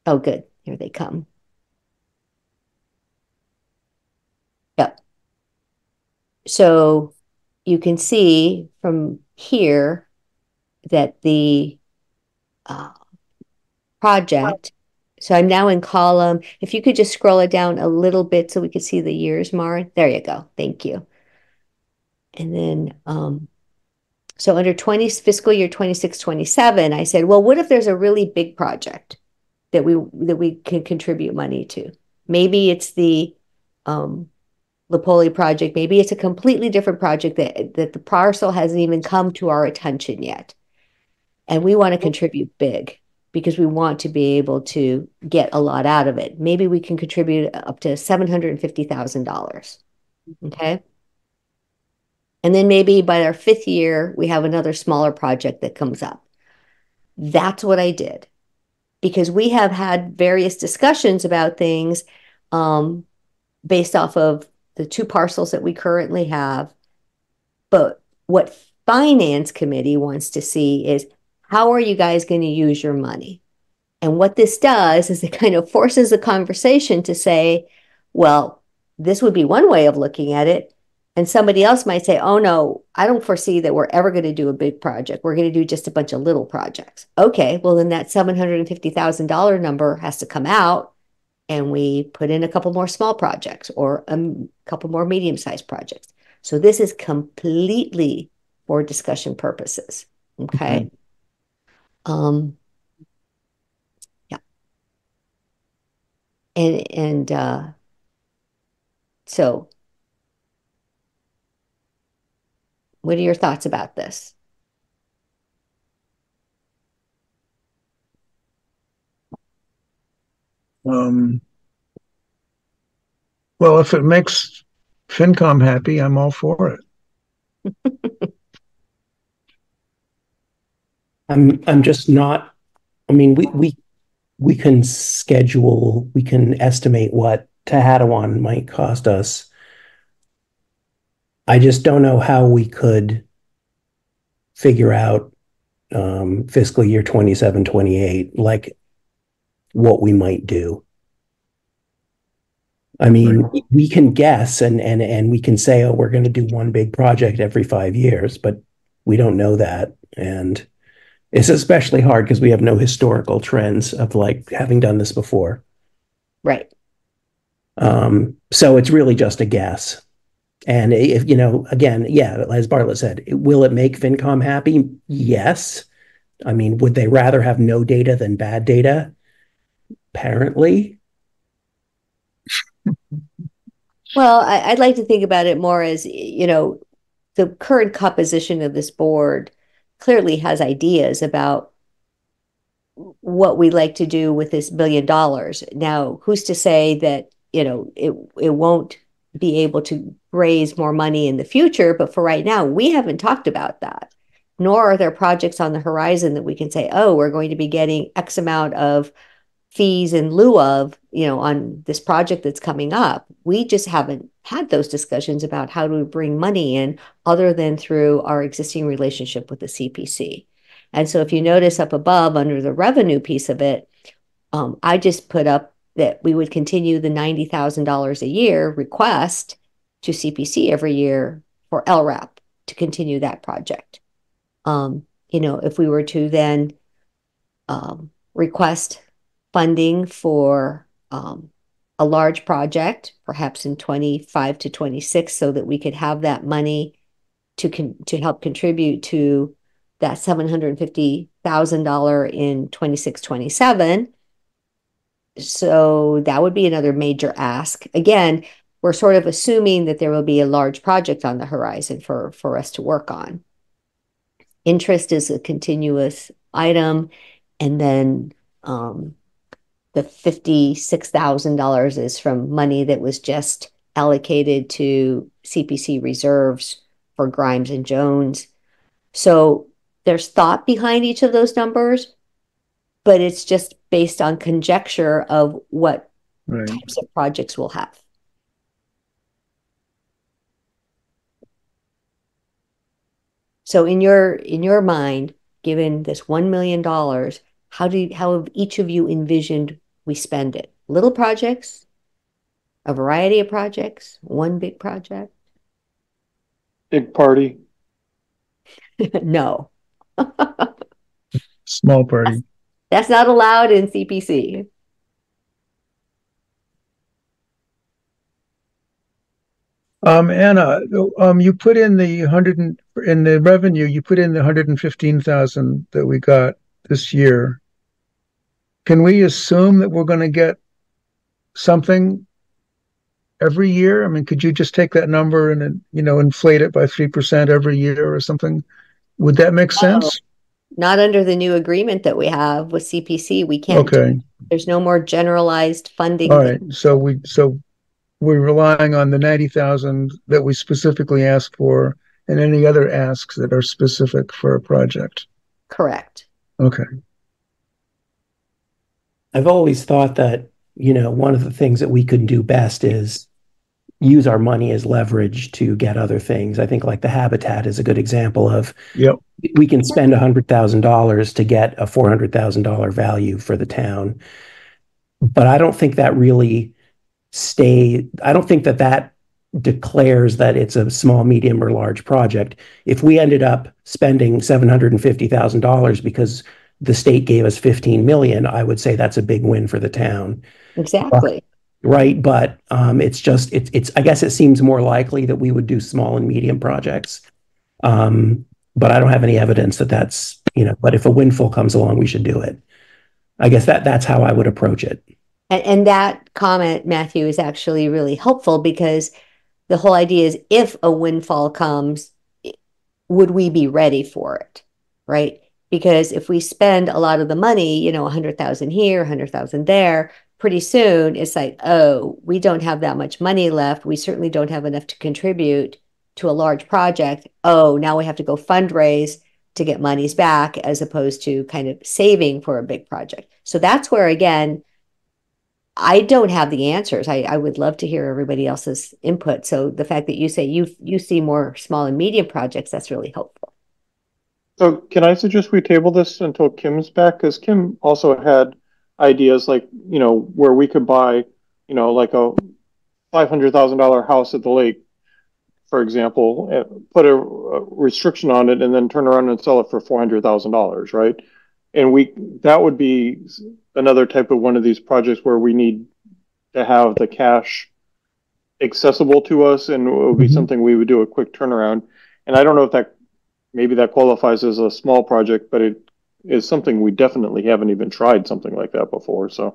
oh good, here they come. Yep. So you can see from here that the project, so I'm now in column, if you could just scroll it down a little bit so we could see the years, Maren. There you go. Thank you. And then, so under fiscal year 26-27, I said, well, what if there's a really big project that we can contribute money to? Maybe it's the Lapoli project. Maybe it's a completely different project that the parcel hasn't even come to our attention yet. And we want to contribute big because we want to be able to get a lot out of it. Maybe we can contribute up to $750,000. Okay. And then maybe by our 5th year, we have another smaller project that comes up. That's what I did, because we have had various discussions about things based off of the 2 parcels that we currently have. But what finance committee wants to see is, how are you guys going to use your money? And what this does is it kind of forces a conversation to say, well, this would be one way of looking at it. And somebody else might say, oh, no, I don't foresee that we're ever going to do a big project. We're going to do just a bunch of little projects. Okay, well, then that $750,000 number has to come out, and we put in a couple more small projects or a couple more medium-sized projects. So this is completely for discussion purposes. Okay. Yeah. And so what are your thoughts about this? Well, if it makes FinCom happy, I'm all for it. I'm just not. I mean, we can schedule, we can estimate what Tehadawon might cost us. I just don't know how we could figure out fiscal year 27, 28, like what we might do. I mean, we can guess and we can say, oh, we're going to do one big project every 5 years, but we don't know that. And it's especially hard because we have no historical trends of like having done this before. Right. So it's really just a guess. And if, you know, again, yeah, as Bartlett said, will it make FinCom happy? Yes. I mean, would they rather have no data than bad data? Apparently. Well, I'd like to think about it more as, you know, the current composition of this board clearly has ideas about what we like to do with this $1 billion. Now, who's to say that, you know, it won't be able to raise more money in the future, but for right now, we haven't talked about that. Nor are there projects on the horizon that we can say, oh, we're going to be getting X amount of fees in lieu of, you know, on this project that's coming up. We just haven't had those discussions about how to bring money in other than through our existing relationship with the CPC. And so if you notice up above under the revenue piece of it, I just put up that we would continue the $90,000 a year request to CPC every year for LRAP to continue that project. You know, if we were to then request funding for a large project, perhaps in 25 to 26, so that we could have that money to help contribute to that $750,000 in 26, 27. So that would be another major ask. Again, we're sort of assuming that there will be a large project on the horizon for us to work on. Interest is a continuous item, and then the $56,000 is from money that was just allocated to CPC reserves for Grimes and Jones. So there's thought behind each of those numbers, but it's just based on conjecture of what types of projects we'll have. So in your mind, given this $1 million, how have each of you envisioned we spend it? Little projects, a variety of projects, one big project? Big party. No. Small party. That's not allowed in CPC. Anna, you put in the in the revenue, you put in the 115,000 that we got this year. Can we assume that we're going to get something every year? I mean, could you just take that number and, you know, inflate it by 3% every year or something? Would that make sense? Not under the new agreement that we have with CPC. We can't. Okay. There's no more generalized funding. All right. So we're relying on the 90,000 that we specifically asked for and any other asks that are specific for a project. Correct. Okay. I've always thought that, you know, one of the things that we could do best is use our money as leverage to get other things. I think like the habitat is a good example of, Yep. we can spend $100,000 to get a $400,000 value for the town. But I don't think that really I don't think that that declares that it's a small, medium, or large project. If we ended up spending $750,000 because the state gave us 15 million, I would say that's a big win for the town. Exactly. Right. But it's I guess it seems more likely that we would do small and medium projects. But I don't have any evidence that that's, but if a windfall comes along, we should do it. I guess that's how I would approach it. And that comment, Matthew, is actually really helpful, because the whole idea is, if a windfall comes, would we be ready for it? Right? Because if we spend a lot of the money, 100,000 here, 100,000 there, pretty soon it's like, oh, we don't have that much money left. We certainly don't have enough to contribute to a large project. Oh, now we have to go fundraise to get monies back, as opposed to kind of saving for a big project. So that's where, again, I don't have the answers. I would love to hear everybody else's input. So the fact that you say you see more small and medium projects, that's really helpful. So can I suggest we table this until Kim's back? Because Kim also had ideas like, where we could buy, like a $500,000 house at the lake, for example, put a restriction on it, and then turn around and sell it for $400,000, right? And that would be another type of one of these projects where we need to have the cash accessible to us, and it would be something we would do a quick turnaround. And I don't know if maybe that qualifies as a small project, but it is something we definitely haven't even tried something like that before. So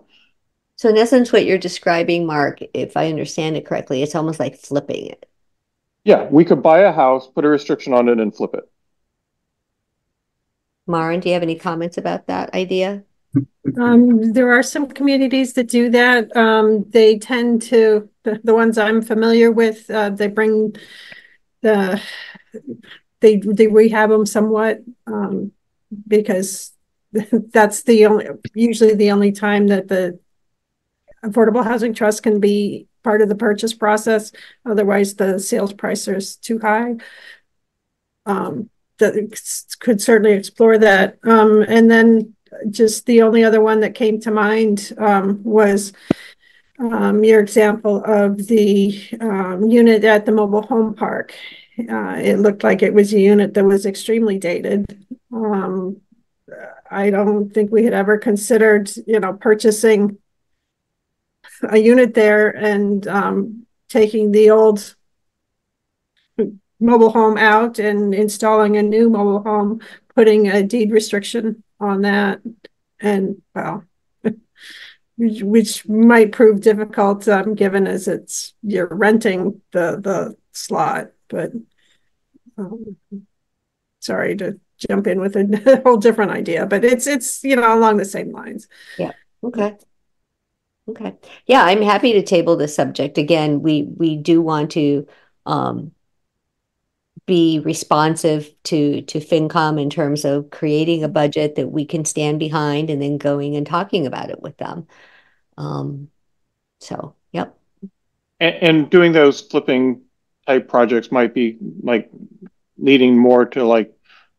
in essence, what you're describing, Mark, if I understand it correctly, it's almost like flipping it. Yeah, we could buy a house, put a restriction on it, and flip it. Maren, do you have any comments about that idea? There are some communities that do that. They tend to, the ones I'm familiar with, they bring they rehab them somewhat, because that's usually the only time that the Affordable Housing Trust can be part of the purchase process. Otherwise, the sales price is too high. That could certainly explore that. And then just the only other one that came to mind was your example of the unit at the mobile home park. It looked like it was a unit that was extremely dated. I don't think we had ever considered, purchasing a unit there and taking the old mobile home out and installing a new mobile home, putting a deed restriction on that, and which might prove difficult, given as you're renting the slot. But sorry to jump in with a whole different idea, but it's along the same lines. Yeah. Okay. Yeah, I'm happy to table this subject. Again, we do want to be responsive to FinCom in terms of creating a budget that we can stand behind, and then going and talking about it with them. So, yep. And doing those flipping type projects might be like leading more to like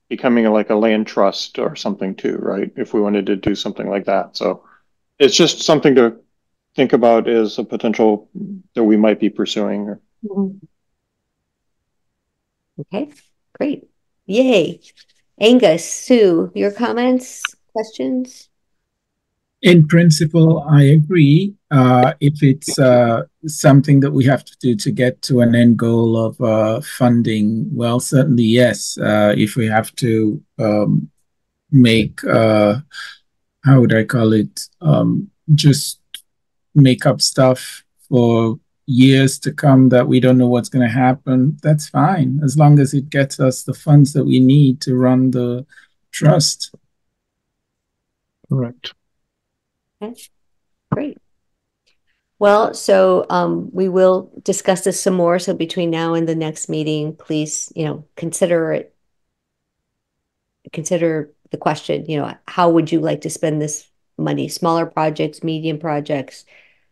becoming like a land trust or something too, right? If we wanted to do something like that. So it's just something to think about as a potential that we might be pursuing. Okay, great. Yay. Angus, Sue, your comments, questions? In principle, I agree. If it's something that we have to do to get to an end goal of funding, well, certainly yes. If we have to make, how would I call it, just make up stuff for years to come that we don't know what's going to happen, that's fine, as long as it gets us the funds that we need to run the trust. Correct. Okay, great. Well, so we will discuss this some more. So between now and the next meeting, please, consider the question, how would you like to spend this money? Smaller projects, medium projects?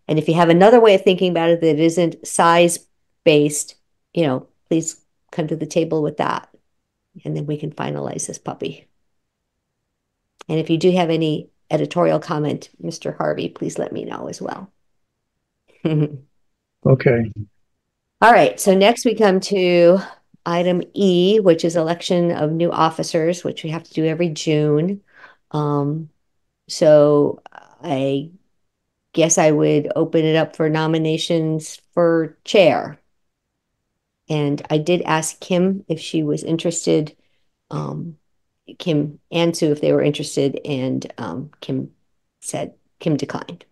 And if you have another way of thinking about it that isn't size based, please come to the table with that. And then we can finalize this puppy. And if you do have any editorial comment, Mr. Harvey, please let me know as well. Okay. All right, so next we come to item E, which is election of new officers, which we have to do every June. So I guess I would open it up for nominations for chair. And I did ask Kim if she was interested, Kim and Sue if they were interested, and Kim declined.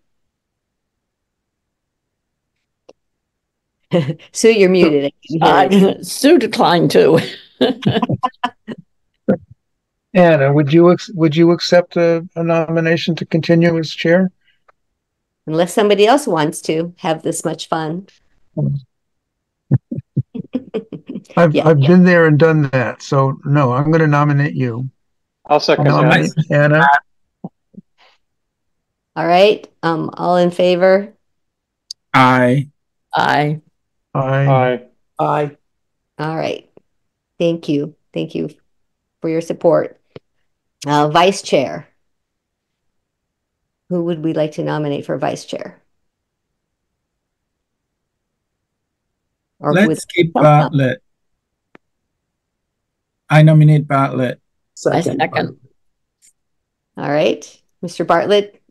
Sue, you're muted. Sue declined too. Anna, would you accept a nomination to continue as chair? Unless somebody else wants to have this much fun. I've been there and done that, so no, I'm going to nominate you. I'll second that. Anna. All right. All in favor? Aye. Aye. Aye. Aye. All right. Thank you. Thank you for your support. Vice chair. Who would we like to nominate for vice chair? Or let's keep Bartlett. I nominate Bartlett. Second. All right. Mr. Bartlett.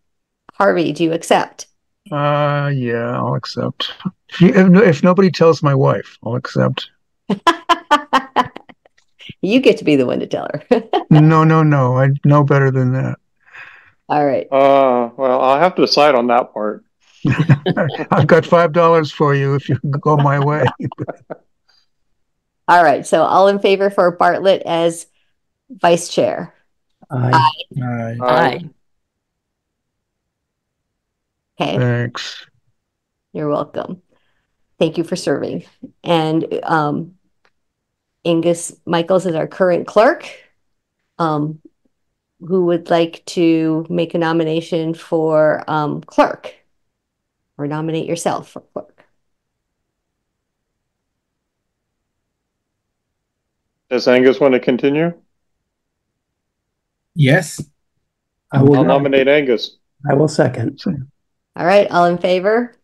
Harvey, do you accept? Yeah, I'll accept. If nobody tells my wife, I'll accept. You get to be the one to tell her. No. I know better than that. All right. Well, I'll have to decide on that part. I've got $5 for you if you go my way. All right. So all in favor for Bartlett as vice chair? Aye. Aye. Okay. Thanks. You're welcome. Thank you for serving. And Angus Michaels is our current clerk. Who would like to make a nomination for clerk? Or nominate yourself for clerk? Does Angus want to continue? Yes. I'll nominate Angus. I will second. All right. All in favor?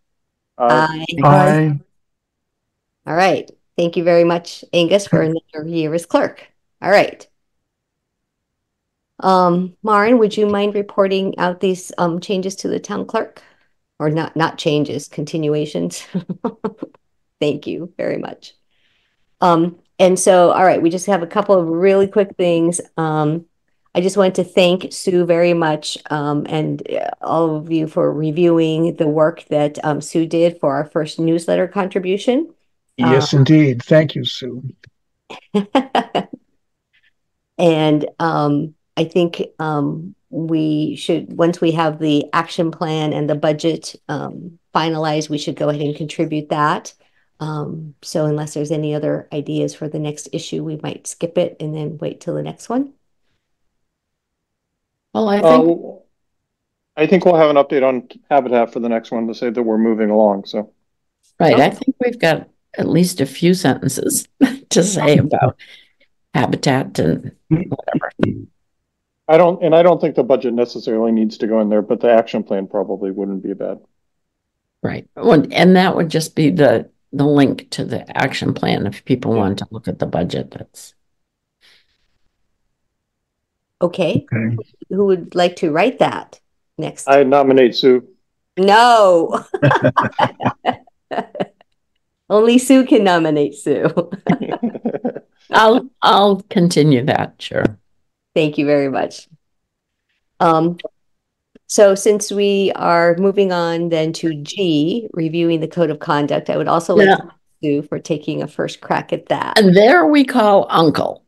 Aye. Aye. All right. Thank you very much, Angus, for another year as clerk. All right. Maren, would you mind reporting out these changes to the town clerk? Or not changes, continuations. Thank you very much. And so, all right, we just have a couple of really quick things. I just want to thank Sue very much and all of you for reviewing the work that Sue did for our first newsletter contribution. Yes, indeed. Thank you, Sue. And I think we should, once we have the action plan and the budget finalized, we should go ahead and contribute that. So unless there's any other ideas for the next issue, we might skip it and then wait till the next one. Well, I think we'll have an update on Habitat for the next one to say that we're moving along. So, right. I think we've got at least a few sentences to say about Habitat and whatever. I don't think the budget necessarily needs to go in there, but the action plan probably wouldn't be bad. Right. And that would just be the link to the action plan if people want to look at the budget. That's okay. Who would like to write that next? I nominate Sue. No. Only Sue can nominate Sue. I'll continue that, sure. Thank you very much. So since we are moving on then to G, reviewing the code of conduct, I would also like to thank Sue for taking a first crack at that. And there we call Uncle.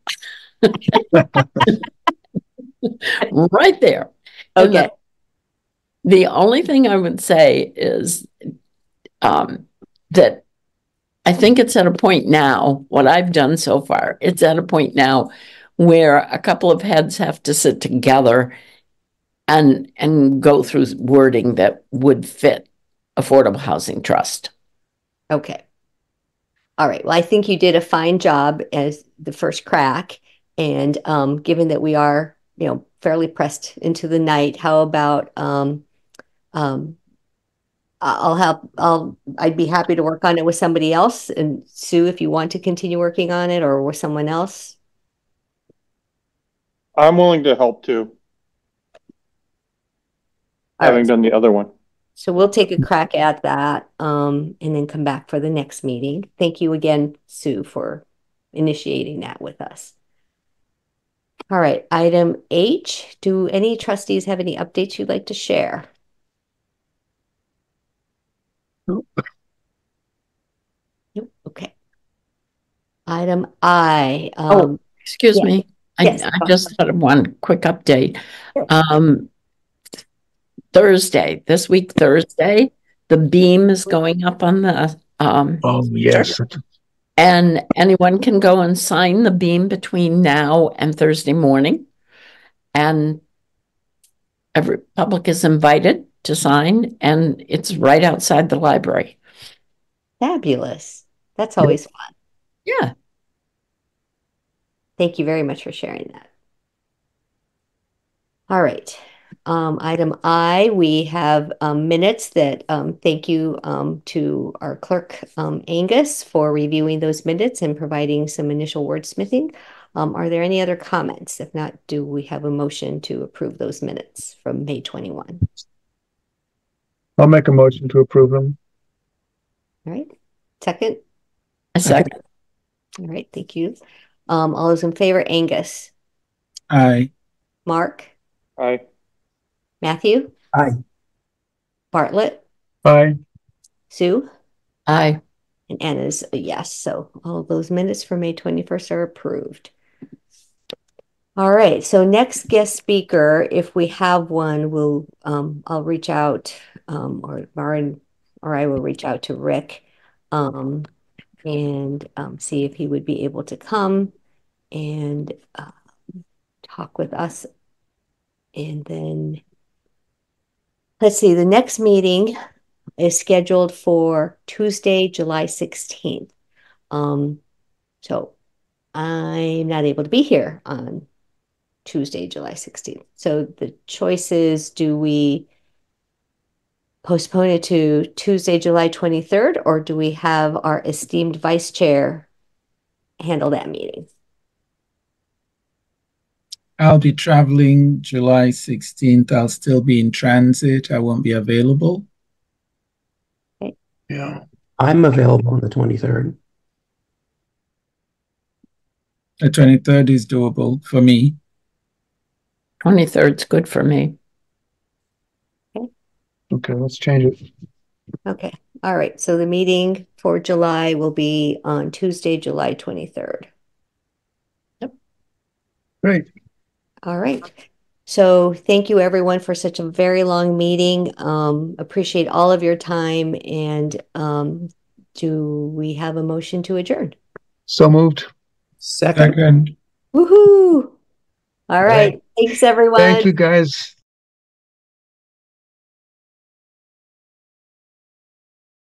Right there. Okay. The only thing I would say is that I think it's at a point now, what I've done so far, it's at a point now where a couple of heads have to sit together and go through wording that would fit Affordable Housing Trust. Okay. All right. Well, I think you did a fine job as the first crack. And given that we are, fairly pressed into the night, how about I'd be happy to work on it with somebody else. And Sue, if you want to continue working on it or with someone else. I'm willing to help too. Having done the other one. So we'll take a crack at that and then come back for the next meeting. Thank you again, Sue, for initiating that with us. All right, item H. Do any trustees have any updates you'd like to share? Nope. Okay. Item I. Excuse me. Yes. I just thought of one quick update. Thursday, this week, Thursday, the beam is going up on the oh yes, and anyone can go and sign the beam between now and Thursday morning, and every public is invited to sign, and it's right outside the library. Fabulous. That's always fun. Yeah. Thank you very much for sharing that. All right. Item I, we have minutes that thank you to our clerk, Angus, for reviewing those minutes and providing some initial wordsmithing. Are there any other comments? If not, do we have a motion to approve those minutes from May 21? I'll make a motion to approve them. All right. Second? A second. All right. Thank you. All those in favor, Angus? Aye. Mark? Aye. Matthew? Aye. Bartlett? Aye. Sue? Aye. And Anna's a yes. So all of those minutes for May 21st are approved. All right. So next guest speaker, if we have one, we'll I'll reach out or Maren or I will reach out to Rick and see if he would be able to come and talk with us. And then let's see, the next meeting is scheduled for Tuesday, July 16th. So I'm not able to be here on Tuesday, July 16th. So the choice is, do we postpone it to Tuesday, July 23rd, or do we have our esteemed vice chair handle that meeting? I'll be traveling July 16th. I'll still be in transit. I won't be available. Okay. Yeah. I'm available on the 23rd. The 23rd is doable for me. 23rd's good for me. Okay, let's change it. Okay. All right. So the meeting for July will be on Tuesday, July 23rd. Yep. Great. All right. So thank you everyone for such a very long meeting. Appreciate all of your time. And do we have a motion to adjourn? So moved. Second. Second. Woohoo! All right. Thanks everyone. Thank you guys.